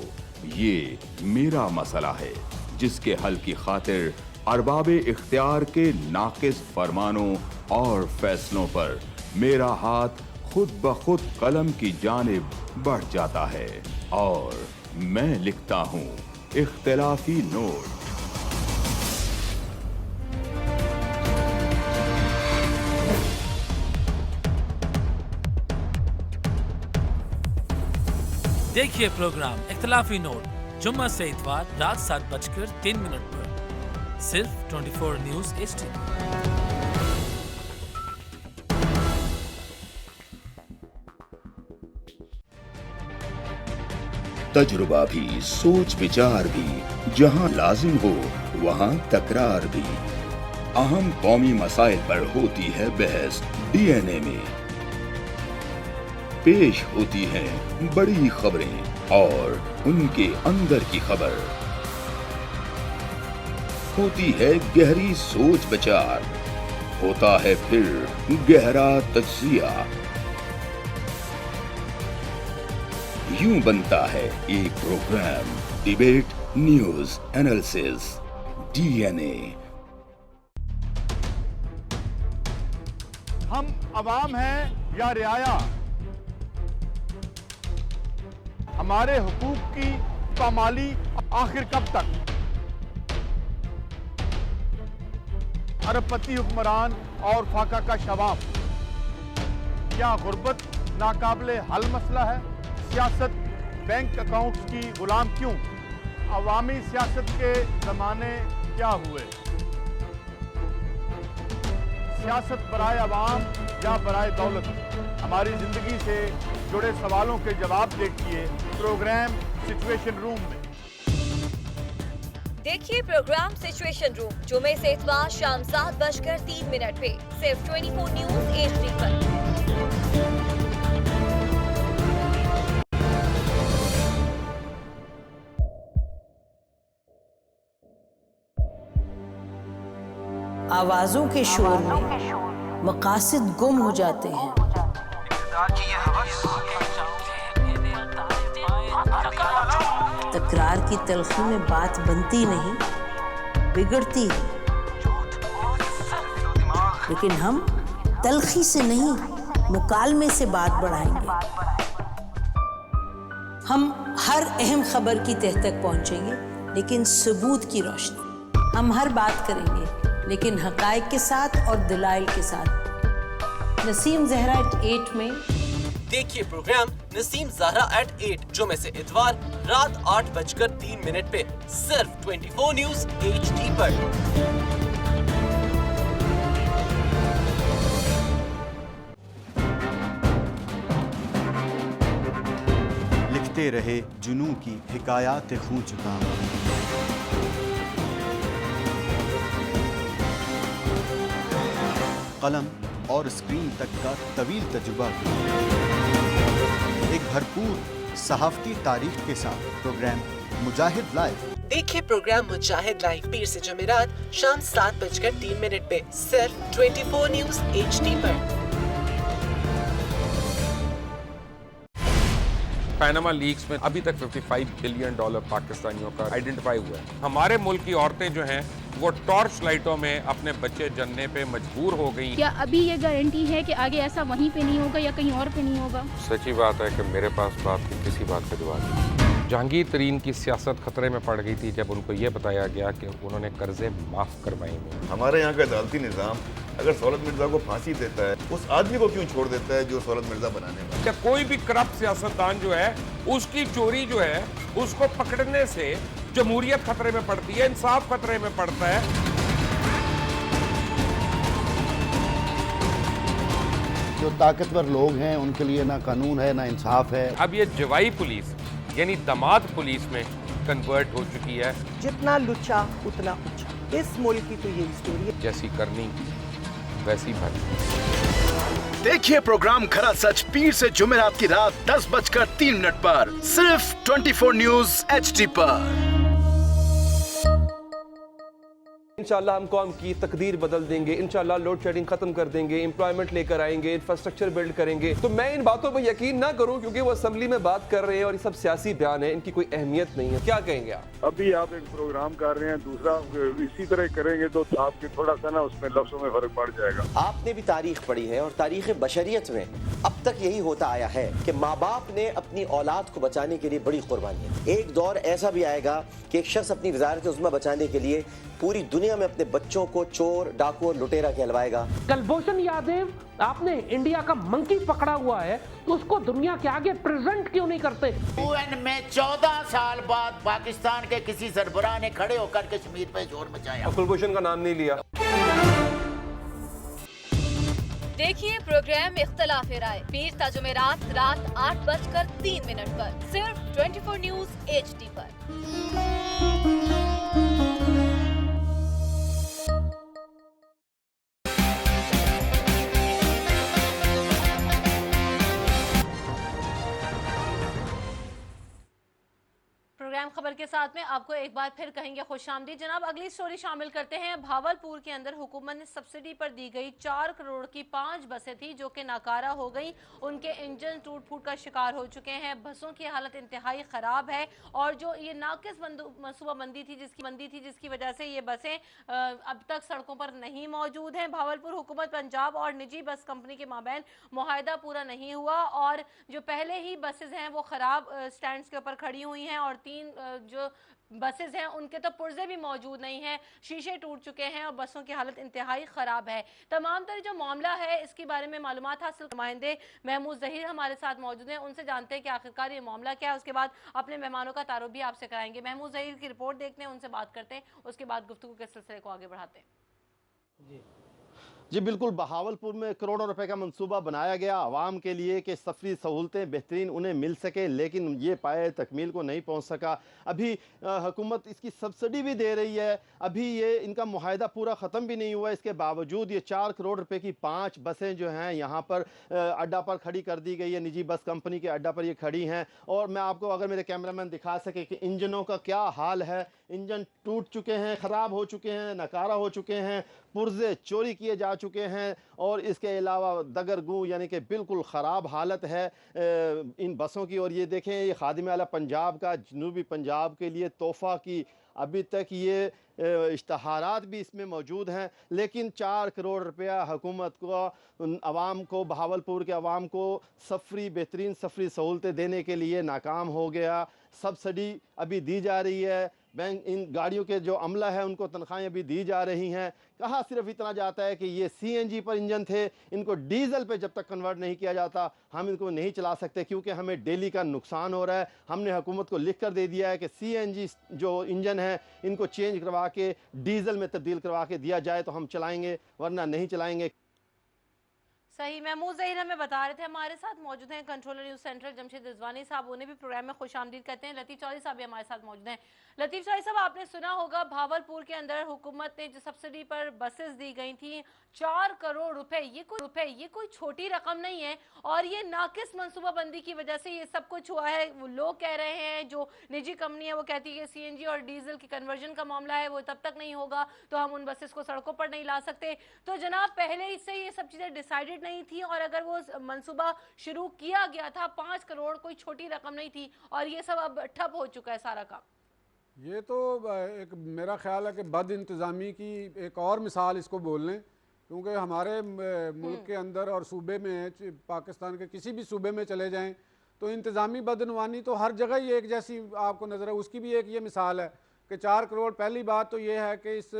ये मेरा मसला है जिसके हल की खातिर अरबाबे इख्तियार के नाकिस फरमानों और फैसलों पर मेरा हाथ खुद ब खुद कलम की जानिब बढ़ जाता है और मैं लिखता हूँ इख्तिलाफी नोट। देखिए प्रोग्राम इख्तिलाफी नोट जुम्मा से इतवार रात 7:03 पर सिर्फ 24 न्यूज़ HD। तजुर्बा भी, सोच विचार भी, जहां लाजिम हो वहां तकरार भी। अहम कौमी मसाइल पर होती है बहस DNA में। पेश होती हैं बड़ी खबरें और उनके अंदर की खबर। होती है गहरी सोच विचार, होता है फिर गहरा तज्जिया। यूं बनता है एक program debate news analysis DNA। हम अवाम हैं या रियाया, हमारे हुकूक की पामाली आखिर कब तक? अरबपति हुक्मरान और फाका का शबाब, क्या गुर्बत नाकाबिले हल मसला है? सियासत बैंक अकाउंट्स की गुलाम क्यों? अवामी सियासत के जमाने क्या हुए? सियासत बराए अवाम या बराए दौलत? हमारी जिंदगी से जुड़े सवालों के जवाब देखिए प्रोग्राम सिचुएशन रूम में। देखिए प्रोग्राम सिचुएशन रूम जुमे से इतवार शाम 7:03 पे सिर्फ 24 न्यूज़ HD पर। आवाजों के शोर में मकासद गुम हो जाते हैं। तकरार की तलखी में बात बनती नहीं, बिगड़ती है। लेकिन हम तलखी से नहीं, मुकालमे से बात बढ़ाएंगे। हम हर अहम खबर की तह तक पहुंचेंगे, लेकिन सबूत की रोशनी। हम हर बात करेंगे, लेकिन हकायक के साथ और दलाइल के साथ। नसीम ज़हरा एट 8 में देखिए प्रोग्राम नसीम ज़हरा एट 8 जुमे से इतवार रात 8:03 पे सिर्फ 24 न्यूज़ HD पर। लिखते रहे जुनून की हिकायात खूं चुकाम, कलम और स्क्रीन तक का तवील तजुर्बा, एक भरपूर सहाफ़ती तारीख के साथ प्रोग्राम मुजाहिद लाइव। देखिए प्रोग्राम मुजाहिद लाइव पीर से जमेरात शाम 7:03 पे सिर्फ 24 न्यूज़ HD पर। पैनामा लीक्स में अभी तक $55 बिलियन पाकिस्तानियों का आइडेंटिफाई हुआ है। हमारे मुल्क की औरतें जो हैं वो टॉर्च लाइटों में अपने बच्चे जनने पे मजबूर हो गई। क्या अभी ये गारंटी है कि आगे ऐसा वहीं पे नहीं होगा या कहीं और पे नहीं होगा? सच्ची बात है कि मेरे पास बात की किसी बात का जवाब नहीं। जहांगीर तरीन की सियासत खतरे में पड़ गई थी जब उनको ये बताया गया कि उन्होंने कर्जे माफ करवाएंगे। हमारे यहाँ का अदालती निज़ाम अगर सौलत मिर्जा को फांसी देता है, उस आदमी को क्यों छोड़ देता है जो सौलत मिर्जा बनाने वाला? क्या कोई भी करप्ट सियासतदान जो है उसकी चोरी जो है उसको पकड़ने से जमहूरियत खतरे में पड़ती है, इंसाफ खतरे में पड़ता है। जो ताकतवर लोग हैं उनके लिए ना कानून है ना इंसाफ है। अब ये जवाई पुलिस यानी दामाद पुलिस में कन्वर्ट हो चुकी है। जितना लुच्चा उतना ऊंचा, इस मुल्क की तो ये स्टोरी है। जैसी करनी वैसी भरनी। देखिए प्रोग्राम खरा सच पीर से जुमेरात की रात 10:03 पर सिर्फ 24 न्यूज़ HD पर। इंशाल्लाह हम कौम की तकदीर बदल देंगे, इंशाल्लाह लोड शेडिंग खत्म कर देंगे, एम्प्लॉयमेंट लेकर आएंगे, इंफ्रास्ट्रक्चर बिल्ड करेंगे। तो मैं इन बातों पर यकीन ना करूं क्योंकि वो असेंबली में बात कर रहे हैं और ये सब सियासी बयान है, इनकी कोई अहमियत नहीं है। क्या कहेंगे आप? अभी आप एक प्रोग्राम कर रहे हैं, दूसरा इसी तरह करेंगे तो आपके थोड़ा सा ना उसमें लफ्जों में फर्क पड़ जाएगा। आपने भी तारीख पढ़ी है और तारीख बशरियत में अब तक यही होता आया है कि माँ बाप ने अपनी औलाद को बचाने के लिए बड़ी कुर्बानी है। एक दौर ऐसा भी आएगा कि एक शख्स अपनी वजारत उज़्मा बचाने के लिए पूरी दुनिया में अपने बच्चों को चोर, डाकू और लुटेरा कहलवाएगा। कुलभूषण यादव, आपने इंडिया का मंकी पकड़ा हुआ है तो उसको दुनिया के आगे प्रेजेंट क्यों नहीं करते? UN में 14 साल बाद पाकिस्तान के किसी सरबराह ने खड़े होकर कश्मीर पे जोर मचाया। कुलभूषण का नाम नहीं लिया। देखिए प्रोग्राम इख्तलाफ राय पीर ता जुमेरात रात 8:03 पर सिर्फ 24 न्यूज़ HD पर। प्रोग्राम खबर के साथ में आपको एक बार फिर कहेंगे खुशामदीद। जनाब अगली स्टोरी शामिल करते हैं। भावलपुर के अंदर हुकूमत ने सब्सिडी पर दी गई 4 करोड़ की 5 बसें थी जो कि नाकारा हो गई, उनके इंजन टूट फूट का शिकार हो चुके हैं। बसों की हालत इंतहाई ख़राब है और जो ये नाकिस मनसूबाबंदी थी जिसकी वजह से ये बसें अब तक सड़कों पर नहीं मौजूद हैं। भावलपुर हुकूमत, पंजाब और निजी बस कंपनी के माबैन मुआहदा पूरा नहीं हुआ और जो पहले ही बसेज हैं वो ख़राब स्टैंड्स के ऊपर खड़ी हुई हैं और 3 जो बसेज हैं उनके तो पुर्जे भी मौजूद नहीं हैं, शीशे टूट चुके हैं और बसों की हालत इंतहाई ख़राब है। तमाम तरह जो मामला है इसके बारे में मालूमात हासिल नुमाइंदे महमूद ज़हीर हमारे साथ मौजूद हैं, उनसे जानते हैं कि आखिरकार ये मामला क्या है। उसके बाद अपने मेहमानों का तारुफ भी आपसे कराएंगे। महमूद ज़हीर की रिपोर्ट देखते हैं, उनसे बात करते हैं, उसके बाद गुफ्तगू के सिलसिले को आगे बढ़ाते हैं। जी बिल्कुल, बहावलपुर में करोड़ों रुपए का मंसूबा बनाया गया आवाम के लिए कि सफरी सहूलतें बेहतरीन उन्हें मिल सके, लेकिन ये पाए तकमील को नहीं पहुंच सका। अभी हुकूमत इसकी सब्सिडी भी दे रही है, अभी ये इनका मुआहदा पूरा ख़त्म भी नहीं हुआ। इसके बावजूद ये 4 करोड़ रुपए की 5 बसें जो हैं यहाँ पर अड्डा पर खड़ी कर दी गई है, निजी बस कंपनी के अड्डा पर ये खड़ी हैं। और मैं आपको अगर मेरे कैमरामैन दिखा सके कि इंजनों का क्या हाल है, इंजन टूट चुके हैं, ख़राब हो चुके हैं, नकारा हो चुके हैं, पुर्जे चोरी किए जा चुके हैं और इसके अलावा दगरगू यानी कि बिल्कुल ख़राब हालत है इन बसों की। और ये देखें, ये खादिम आला पंजाब का जनूबी पंजाब के लिए तोहफ़ा की अभी तक ये इश्तहारात भी इसमें मौजूद हैं, लेकिन 4 करोड़ रुपया हुकूमत को आवाम को, बहावलपुर के आवाम को बेहतरीन सफरी सहूलतें देने के लिए नाकाम हो गया। सब्सिडी अभी दी जा रही है, बैंक इन गाड़ियों के जो अमला है उनको तनख्वाहें अभी दी जा रही हैं। कहा सिर्फ इतना जाता है कि ये CNG पर इंजन थे, इनको डीजल पे जब तक कन्वर्ट नहीं किया जाता हम इनको नहीं चला सकते, क्योंकि हमें डेली का नुकसान हो रहा है। हमने हुकूमत को लिख कर दे दिया है कि CNG जो इंजन है इनको चेंज करवा के डीजल में तब्दील करवा के दिया जाए तो हम चलाएंगे, वरना नहीं चलाएंगे। सही। महमूद ज़हीर हमें बता रहे थे, हमारे साथ मौजूद हैं controller news central Jamshed Rizwani साहब, उन्हें भी प्रोग्राम में खुशामदीद करते हैं। लतीफ़ चौधरी साहब भी हमारे साथ मौजूद हैं। लतीफ़ चौधरी साहब, आपने सुना होगा भावलपुर के अंदर हुकूमत ने जो सब्सिडी पर बसेस दी गई थी 4 करोड़ रुपए, ये कोई छोटी रकम नहीं है, और ये नाकिस मनसूबाबंदी की वजह से ये सब कुछ हुआ है। वो लोग कह रहे हैं, जो निजी कंपनी है वो कहती है कि CNG और डीजल की कन्वर्जन का मामला है वो तब तक नहीं होगा तो हम उन बसेस को सड़कों पर नहीं ला सकते। तो जनाब, पहले से ये सब चीज़ें डिसाइडेड नहीं थी, और अगर वो मंसूबा शुरू किया गया था 5 करोड़ कोई छोटी रकम नहीं थी, और ये सब अब ठप हो चुका है सारा काम। ये तो एक मेरा ख्याल है कि बद इंतज़ामी की एक और मिसाल इसको बोल लें, क्योंकि हमारे मुल्क के अंदर और सूबे में, पाकिस्तान के किसी भी सूबे में चले जाएं तो इंतज़ामी बदनवानी तो हर जगह ही एक जैसी आपको नज़र है। उसकी भी एक ये मिसाल है कि 4 करोड़, पहली बात तो ये है कि इस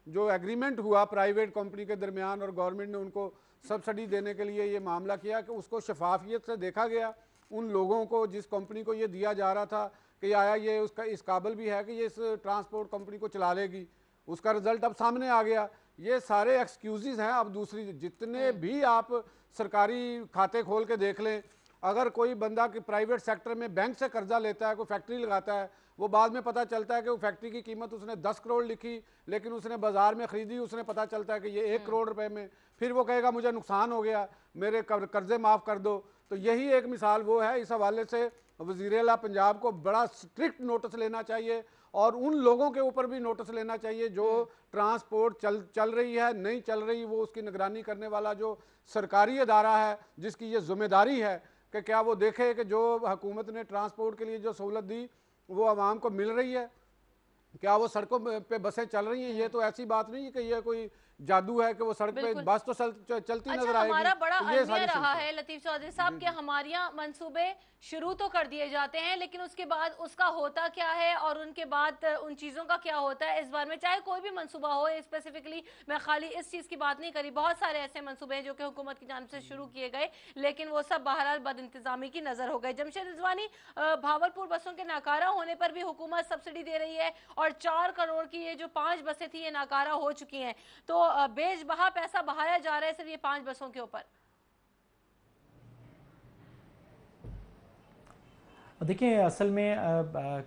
जो एग्रीमेंट हुआ प्राइवेट कंपनी के दरमियान और गवर्नमेंट ने उनको सब्सिडी देने के लिए ये मामला किया कि उसको शफाफियत से देखा गया। उन लोगों को, जिस कंपनी को ये दिया जा रहा था कि आया ये उसका इस काबिल भी है कि ये इस ट्रांसपोर्ट कंपनी को चला लेगी, उसका रिजल्ट अब सामने आ गया। ये सारे एक्सक्यूज़ हैं। अब दूसरी जितने भी आप सरकारी खाते खोल के देख लें, अगर कोई बंदा कि प्राइवेट सेक्टर में बैंक से कर्जा लेता है, कोई फैक्ट्री लगाता है, वो बाद में पता चलता है कि वो फैक्ट्री की कीमत उसने 10 करोड़ लिखी, लेकिन उसने बाजार में ख़रीदी, उसने पता चलता है कि ये 1 करोड़ रुपए में, फिर वो कहेगा मुझे नुकसान हो गया, मेरे कर्जे माफ़ कर दो। तो यही एक मिसाल वो है। इस हवाले से वज़ीर-ए-आला पंजाब को बड़ा स्ट्रिक्ट नोटिस लेना चाहिए, और उन लोगों के ऊपर भी नोटिस लेना चाहिए जो ट्रांसपोर्ट चल रही है, नहीं चल रही, वो उसकी निगरानी करने वाला जो सरकारी अदारा है जिसकी ये ज़िम्मेदारी है कि क्या वो देखे कि जो हुकूमत ने ट्रांसपोर्ट के लिए जो सहूलत दी वो आवाम को मिल रही है, क्या वो सड़कों पे बसें चल रही हैं। ये तो ऐसी बात नहीं है कि ये कोई जादू है कि वो सड़क पे बस तो चलती नजर आएगी। हमारा बड़ा तो ये अलमिया रहा है लतीफ़ चौधरी साहब कि हमारे यहाँ मंसूबे शुरू तो कर दिए जाते हैं, लेकिन उसके बाद उसका होता क्या है और उनके बाद उन चीज़ों का क्या होता है, इस बारे में चाहे कोई भी मंसूबा हो, स्पेसिफिकली मैं खाली इस चीज़ की बात नहीं करी, बहुत सारे ऐसे मंसूबे हैं जो कि हुकूमत की जानिब से शुरू किए गए, लेकिन वो सब बहरहाल बदइंतजामी की नज़र हो गए। जमशेद रिजवानी, भावलपुर बसों के नाकारा होने पर भी हुकूमत सब्सिडी दे रही है, और 4 करोड़ की ये जो 5 बसें थी ये नाकारा हो चुकी हैं, तो बेजबहा पैसा बहाया जा रहा है सिर्फ ये 5 बसों के ऊपर। देखिए, असल में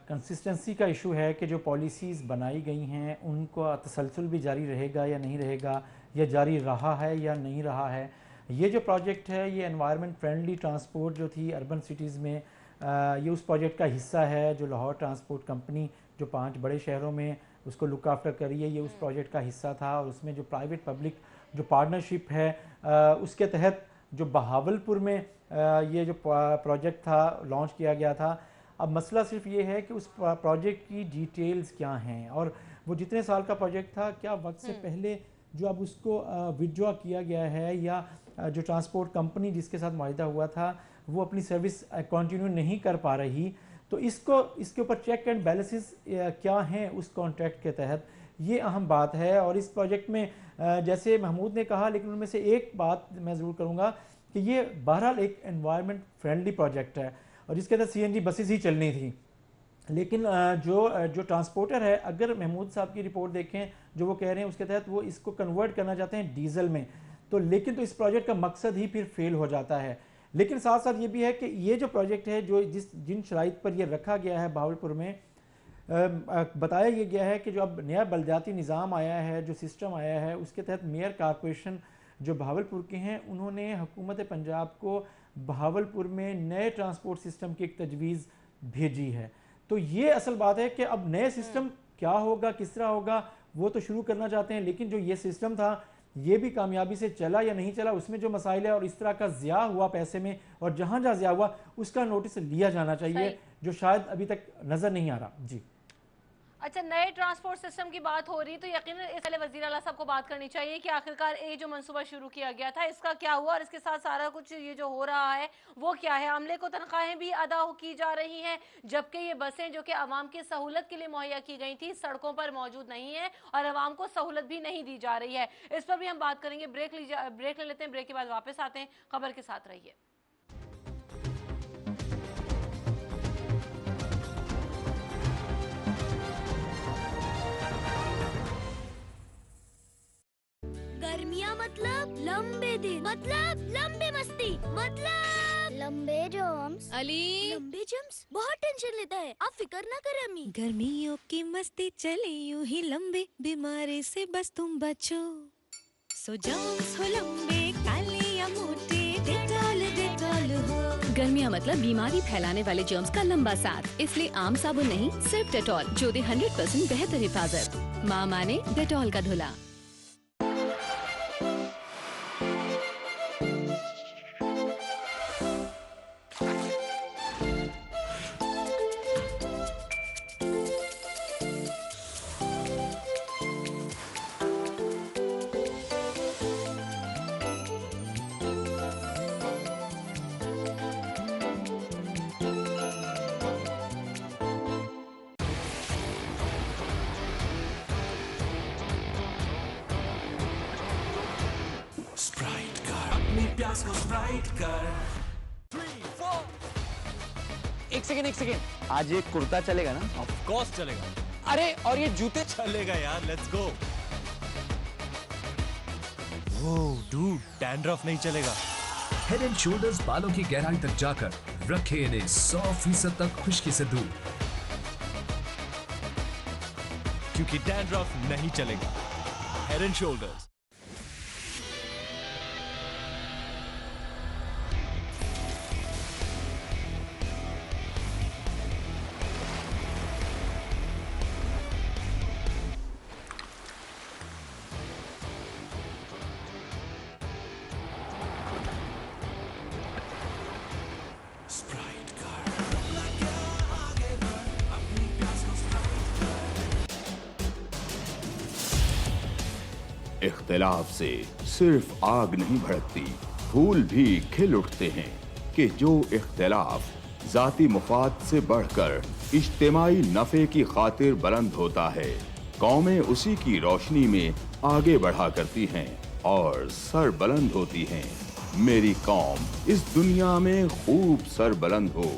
कंसिस्टेंसी का इशू है कि जो पॉलिसीज़ बनाई गई हैं उनको तसलसल भी जारी रहेगा या नहीं रहेगा, या जारी रहा है या नहीं रहा है। ये जो प्रोजेक्ट है ये एनवायरनमेंट फ्रेंडली ट्रांसपोर्ट जो थी अर्बन सिटीज़ में, ये उस प्रोजेक्ट का हिस्सा है जो लाहौर ट्रांसपोर्ट कंपनी जो 5 बड़े शहरों में उसको लुक आफ्टर करी है, ये उस प्रोजेक्ट का हिस्सा था। और उसमें जो प्राइवेट पब्लिक जो पार्टनरशिप है उसके तहत जो बहावलपुर में ये जो प्रोजेक्ट था लॉन्च किया गया था। अब मसला सिर्फ ये है कि उस प्रोजेक्ट की डिटेल्स क्या हैं, और वो जितने साल का प्रोजेक्ट था, क्या वक्त से पहले जो अब उसको विड्रॉ किया गया है, या जो ट्रांसपोर्ट कंपनी जिसके साथ मुआहिदा हुआ था वो अपनी सर्विस कंटिन्यू नहीं कर पा रही, तो इसके ऊपर चेक एंड बैलेंसेस क्या हैं उस कॉन्ट्रैक्ट के तहत, ये अहम बात है। और इस प्रोजेक्ट में जैसे महमूद ने कहा, लेकिन उनमें से एक बात मैं ज़रूर करूँगा कि ये बहरहाल एक एनवायरनमेंट फ्रेंडली प्रोजेक्ट है और जिसके अंदर CNG बसेस ही चलनी थी। लेकिन जो ट्रांसपोर्टर है, अगर महमूद साहब की रिपोर्ट देखें जो वो कह रहे हैं उसके तहत वो इसको कन्वर्ट करना चाहते हैं डीजल में, तो लेकिन तो इस प्रोजेक्ट का मकसद ही फिर फेल हो जाता है। लेकिन साथ साथ ये भी है कि ये जो प्रोजेक्ट है जो जिन शराइत पर ये रखा गया है भावलपुर में, बताया ये गया है कि जो अब नया बलदियाती निज़ाम आया है, जो सिस्टम आया है, उसके तहत मेयर कॉरपोरेशन जो भावलपुर के हैं उन्होंने हुकूमत पंजाब को भावलपुर में नए ट्रांसपोर्ट सिस्टम की एक तजवीज़ भेजी है। तो ये असल बात है कि अब नए सिस्टम क्या होगा, किस तरह होगा, वो तो शुरू करना चाहते हैं, लेकिन जो ये सिस्टम था ये भी कामयाबी से चला या नहीं चला, उसमें जो मसाइल है और इस तरह का ज़िया हुआ पैसे में, और जहाँ जहाँ ज़िया हुआ उसका नोटिस लिया जाना चाहिए, जो शायद अभी तक नज़र नहीं आ रहा। जी अच्छा, नए ट्रांसपोर्ट सिस्टम की बात हो रही तो यकीनन इस पहले वज़ीर आला साहब को बात करनी चाहिए कि आखिरकार ये जो मंसूबा शुरू किया गया था इसका क्या हुआ और इसके साथ सारा कुछ ये जो हो रहा है वो क्या है। अमले को तनख्वाहें भी अदा की जा रही हैं, जबकि ये बसें जो कि आवाम की सहूलत के लिए मुहैया की गई थी सड़कों पर मौजूद नहीं है और आवाम को सहूलत भी नहीं दी जा रही है। इस पर भी हम बात करेंगे। ब्रेक ले लेते हैं, ब्रेक के बाद वापस आते हैं। खबर के साथ रहिए। गर्मियाँ मतलब लंबे दिन, मतलब लंबे मस्ती, मतलब लंबे जम्स। अली लंबे जम्स बहुत टेंशन लेता है, आप फिक्र ना करें अम्मी। गर्मियों की मस्ती चले यूं ही लंबे, बीमारी से बस तुम बचो। सो जम्स हो लंबे, काले या मोटे, डेटॉल डेटॉल हो। गर्मियाँ मतलब बीमारी फैलाने वाले जर्म्स का लंबा साथ, इसलिए आम साबुन नहीं, सिर्फ डेटॉल जो दे 100% बेहतर हिफाजत। माँ माने डेटॉल का धुला। स्प्राइट कर, अपनी प्यास को स्प्राइट कर। 3, 4 एक सेकेंड, आज ये कुर्ता चलेगा ना? ऑफ कोर्स चलेगा। अरे और ये जूते चलेगा यार, let's go. Oh dude, dandruff नहीं चलेगा। हेड एंड शोल्डर्स बालों की गहराई तक जाकर रखे इन्हें 100% तक खुश्की से दूर, क्योंकि डैंड्रफ नहीं चलेगा। Head and shoulders. इख्तिलाफ से सिर्फ आग नहीं भड़कती, फूल भी खिल उठते हैं कि जो इख्तिलाफ जाती मुफाद से बढ़कर इज्तिमाई नफ़े की खातिर बुलंद होता है, कौमें उसी की रोशनी में आगे बढ़ा करती हैं और सर बुलंद होती हैं। मेरी कौम इस दुनिया में खूब सर बुलंद हो,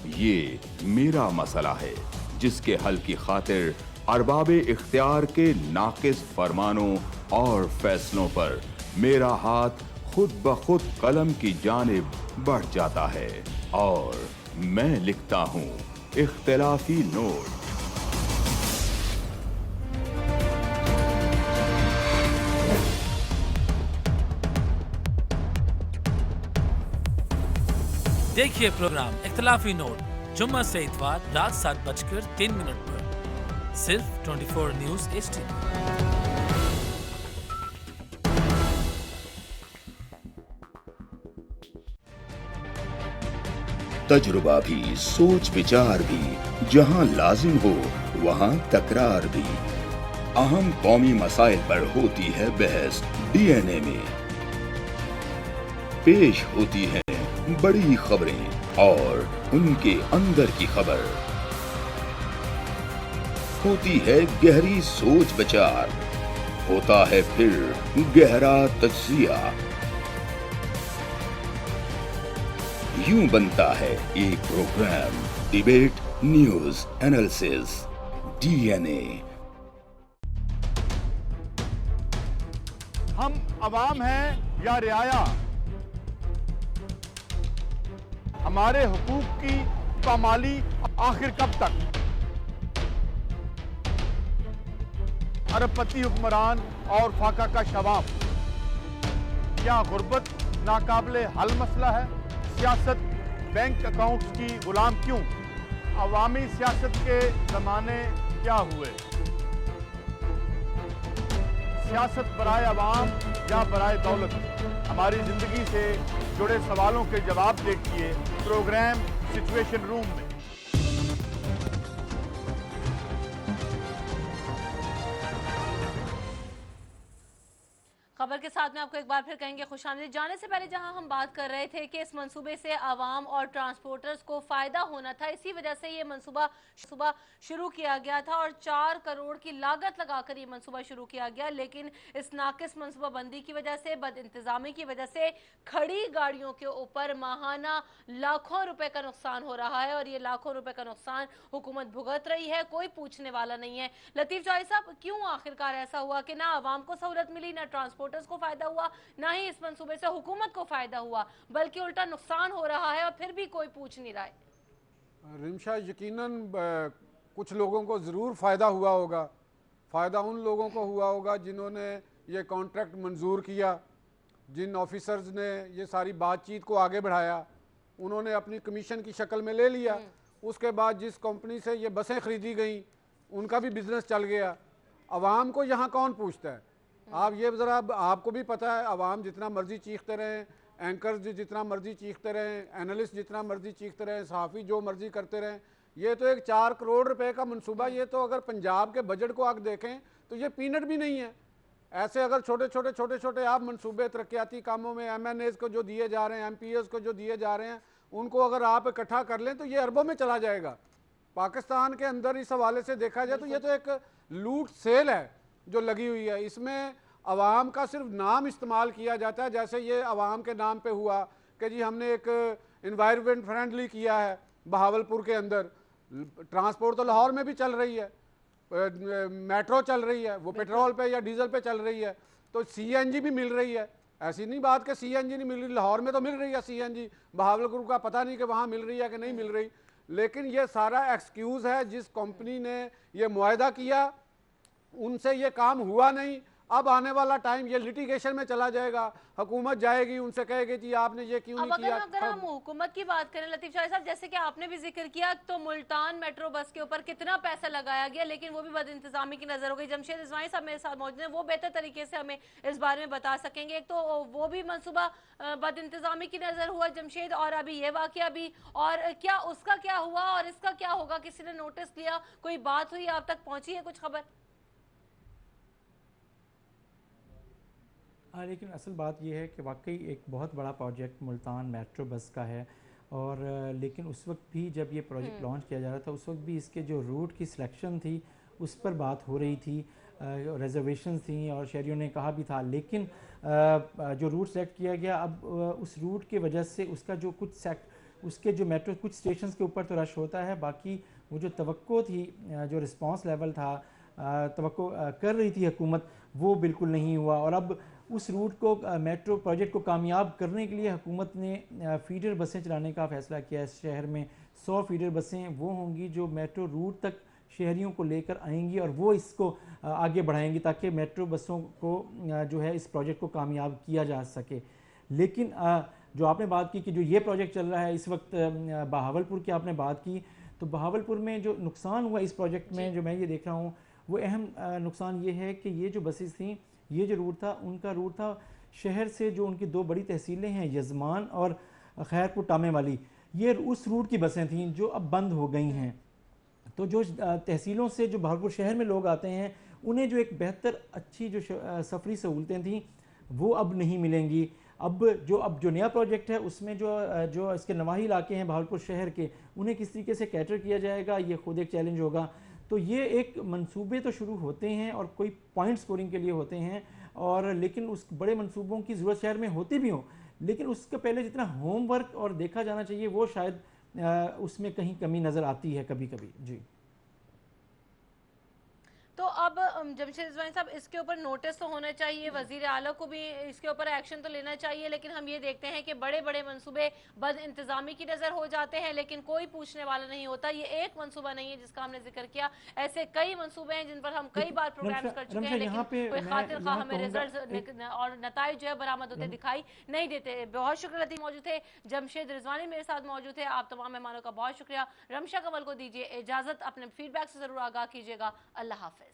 ये मेरा मसला है जिसके हल की खातिर अरबाबे इख्तियार के नाकिस फरमानों और फैसलों पर मेरा हाथ खुद ब खुद कलम की जानिब बढ़ जाता है और मैं लिखता हूँ इख्तिलाफी नोट। देखिए प्रोग्राम इख्तिलाफी नोट जुम्मा से इतवार रात 7:03 पर सिर्फ 24 न्यूज HD। तजुर्बा भी, सोच विचार भी, जहां लाजिम हो वहां तकरार भी। अहम कौमी मसाइल पर होती है बहस DNA में। पेश होती हैं बड़ी खबरें और उनके अंदर की खबर। होती है गहरी सोच विचार, होता है फिर गहरा तज्जिया। यूं बनता है एक program debate news analysis DNA। हम अवाम हैं या रियाया, हमारे हुकूक की पामाली आखिर कब तक? अरबपति हुक्मरान और फाका का शवाब, क्या गुर्बत नाकाबिले हल मसला है? सियासत बैंक अकाउंट्स की गुलाम क्यों? अवामी सियासत के जमाने क्या हुए? सियासत बराए अवाम या बराए दौलत? हमारी जिंदगी से जुड़े सवालों के जवाब देखिए प्रोग्राम सिचुएशन रूम में। खबर के साथ में आपको एक बार फिर कहेंगे खुशामदीद। जाने से पहले जहां हम बात कर रहे थे कि इस मंसूबे से आवाम और ट्रांसपोर्टर्स को फायदा होना था, इसी वजह से ये मंसूबा शुरू किया गया था और 4 करोड़ की लागत लगाकर ये मंसूबा शुरू किया गया। लेकिन इस नाकिस मंसूबा बंदी की वजह से, बद इंतजामी की वजह से खड़ी गाड़ियों के ऊपर माहाना लाखों रुपए का नुकसान हो रहा है और ये लाखों रुपए का नुकसान हुकूमत भुगत रही है, कोई पूछने वाला नहीं है। लतीफ चौधरी साहब, क्यों आखिरकार ऐसा हुआ कि ना आवाम को सहूलत मिली, ना ट्रांसपोर्टर्स को फायदा हुआ, ना ही इस मंसूबे से हुकूमत को फायदा हुआ, बल्कि उल्टा नुकसान हो रहा है और फिर भी कोई पूछ नहीं रहा है? रिमशा, यकीनन कुछ लोगों को ज़रूर फ़ायदा हुआ होगा। फ़ायदा उन लोगों को हुआ होगा जिन्होंने ये कॉन्ट्रैक्ट मंजूर किया, जिन ऑफिसर्स ने ये सारी बातचीत को आगे बढ़ाया, उन्होंने अपनी कमीशन की शक्ल में ले लिया। उसके बाद जिस कंपनी से ये बसें ख़रीदी गई उनका भी बिज़नेस चल गया। आवाम को यहाँ कौन पूछता है? आप ये ज़रा, आपको भी पता है, आवाम जितना मर्जी चीखते रहें, एंकर्स जितना मर्जी चीखते रहें, एनालिस्ट जितना मर्जी चीखते रहें, सहाफ़ी जो मर्जी करते रहें, ये तो एक 4 करोड़ रुपए का मंसूबा, ये तो अगर पंजाब के बजट को आप देखें तो ये पीनट भी नहीं है। ऐसे अगर छोटे छोटे आप मंसूबे तरक्याती कामों में MNAs को जो दिए जा रहे हैं, MPs को जो दिए जा रहे हैं, उनको अगर आप इकट्ठा कर लें तो ये अरबों में चला जाएगा। पाकिस्तान के अंदर इस हवाले से देखा जाए तो ये तो एक लूट सेल है जो लगी हुई है। इसमें अवाम का सिर्फ नाम इस्तेमाल किया जाता है, जैसे ये अवाम के नाम पे हुआ कि जी हमने एक इन्वायरमेंट फ्रेंडली किया है बहावलपुर के अंदर। ट्रांसपोर्ट तो लाहौर में भी चल रही है, मेट्रो चल रही है, वो पेट्रोल पे या डीजल पे चल रही है, तो CNG भी मिल रही है। ऐसी नहीं बात कि CNG नहीं मिल रही, लाहौर में तो मिल रही है CNG, बहावलपुर का पता नहीं कि वहाँ मिल रही है कि नहीं मिल रही। लेकिन ये सारा एक्सक्यूज़ है, जिस कंपनी ने ये मुआहदा किया उनसे ये काम हुआ नहीं। अब आने वाला टाइम ये लिटिगेशन में चला जाएगा, हुकूमत जाएगी उनसे कहेगी जी आपने ये क्यों नहीं किया। अगर हम हुकूमत की बात करें लतीफ चौधरी साहब, जैसे कि आपने भी जिक्र किया, तो मुल्तान मेट्रो बस के ऊपर कितना पैसा लगाया गया, लेकिन वो भी बद इंतजामी की नजर हो गई। जमशेद रिजवानी साहब मेरे साथ मौजूद हैं, वो बेहतर तरीके से हमें इस बारे में बता सकेंगे। एक तो वो भी मंसूबा बद इंतजामी की नजर हुआ जमशेद, और अभी ये वाकया भी, और क्या उसका क्या हुआ और इसका क्या होगा? किसी ने नोटिस लिया, कोई बात हुई, आप तक पहुंची है कुछ खबर? हाँ, लेकिन असल बात यह है कि वाकई एक बहुत बड़ा प्रोजेक्ट मुल्तान मेट्रो बस का है, और लेकिन उस वक्त भी जब ये प्रोजेक्ट लॉन्च किया जा रहा था, उस वक्त भी इसके जो रूट की सिलेक्शन थी उस पर बात हो रही थी, रिजर्वेशन थी और शहरियों ने कहा भी था। लेकिन जो रूट सेलेक्ट किया गया, अब उस रूट की वजह से उसका जो उसके जो मेट्रो कुछ स्टेशन के ऊपर तो रश होता है, बाकी वो जो तवक्को थी, जो रिस्पांस लेवल था, तवक्को कर रही थी हुकूमत, वो बिल्कुल नहीं हुआ। और अब उस रूट को, मेट्रो प्रोजेक्ट को कामयाब करने के लिए हुकूमत ने फीडर बसें चलाने का फ़ैसला किया है। शहर में 100 फीडर बसें वो होंगी जो मेट्रो रूट तक शहरियों को लेकर आएंगी और वो इसको आगे बढ़ाएंगी ताकि मेट्रो बसों को जो है इस प्रोजेक्ट को कामयाब किया जा सके। लेकिन जो आपने बात की कि जो ये प्रोजेक्ट चल रहा है इस वक्त, बहावलपुर की आपने बात की, तो बहावलपुर में जो नुकसान हुआ इस प्रोजेक्ट में, जो मैं ये देख रहा हूँ, वो अहम नुकसान ये है कि ये जो बसेस थी, ये जो रूट था, उनका रूट था शहर से जो उनकी 2 बड़ी तहसीलें हैं, यजमान और खैरपुर टामे वाली, ये उस रूट की बसें थीं जो अब बंद हो गई हैं। तो जो तहसीलों से जो बहावलपुर शहर में लोग आते हैं, उन्हें जो एक बेहतर अच्छी जो सफरी सहूलतें थीं वो अब नहीं मिलेंगी। अब जो नया प्रोजेक्ट है उसमें जो इसके नवाही इलाके हैं बहावलपुर शहर के, उन्हें किस तरीके से कैटर किया जाएगा, ये खुद एक चैलेंज होगा। तो ये एक मंसूबे तो शुरू होते हैं और कोई पॉइंट स्कोरिंग के लिए होते हैं, और लेकिन उस बड़े मंसूबों की ज़रूरत शहर में होती भी हो, लेकिन उसके पहले जितना होमवर्क और देखा जाना चाहिए वो शायद उसमें कहीं कमी नज़र आती है कभी कभी। जी, तो अब जमशेद रिजवानी साहब, इसके ऊपर नोटिस तो होना चाहिए, वजीर आला को भी इसके ऊपर एक्शन तो लेना चाहिए, लेकिन हम ये देखते हैं कि बड़े बड़े मंसूबे बद इंतजामी की नज़र हो जाते हैं लेकिन कोई पूछने वाला नहीं होता। ये एक मंसूबा नहीं है जिसका हमने जिक्र किया, ऐसे कई मंसूबे हैं जिन पर हम कई बार प्रोग्राम्स कर चुके हैं, लेकिन कोई खातिर खा हमें रिजल्ट और नताइज जो है बरामद होते दिखाई नहीं देते। बहुत शुक्रिया लतीफ मौजूद थे, जमशेद रिजवानी मेरे साथ मौजूद थे, आप तमाम मेहमानों का बहुत शुक्रिया। रमशा कमल को दीजिए इजाज़त, अपने फीडबैक से ज़रूर आगाह कीजिएगा। अल्लाह हाफिज।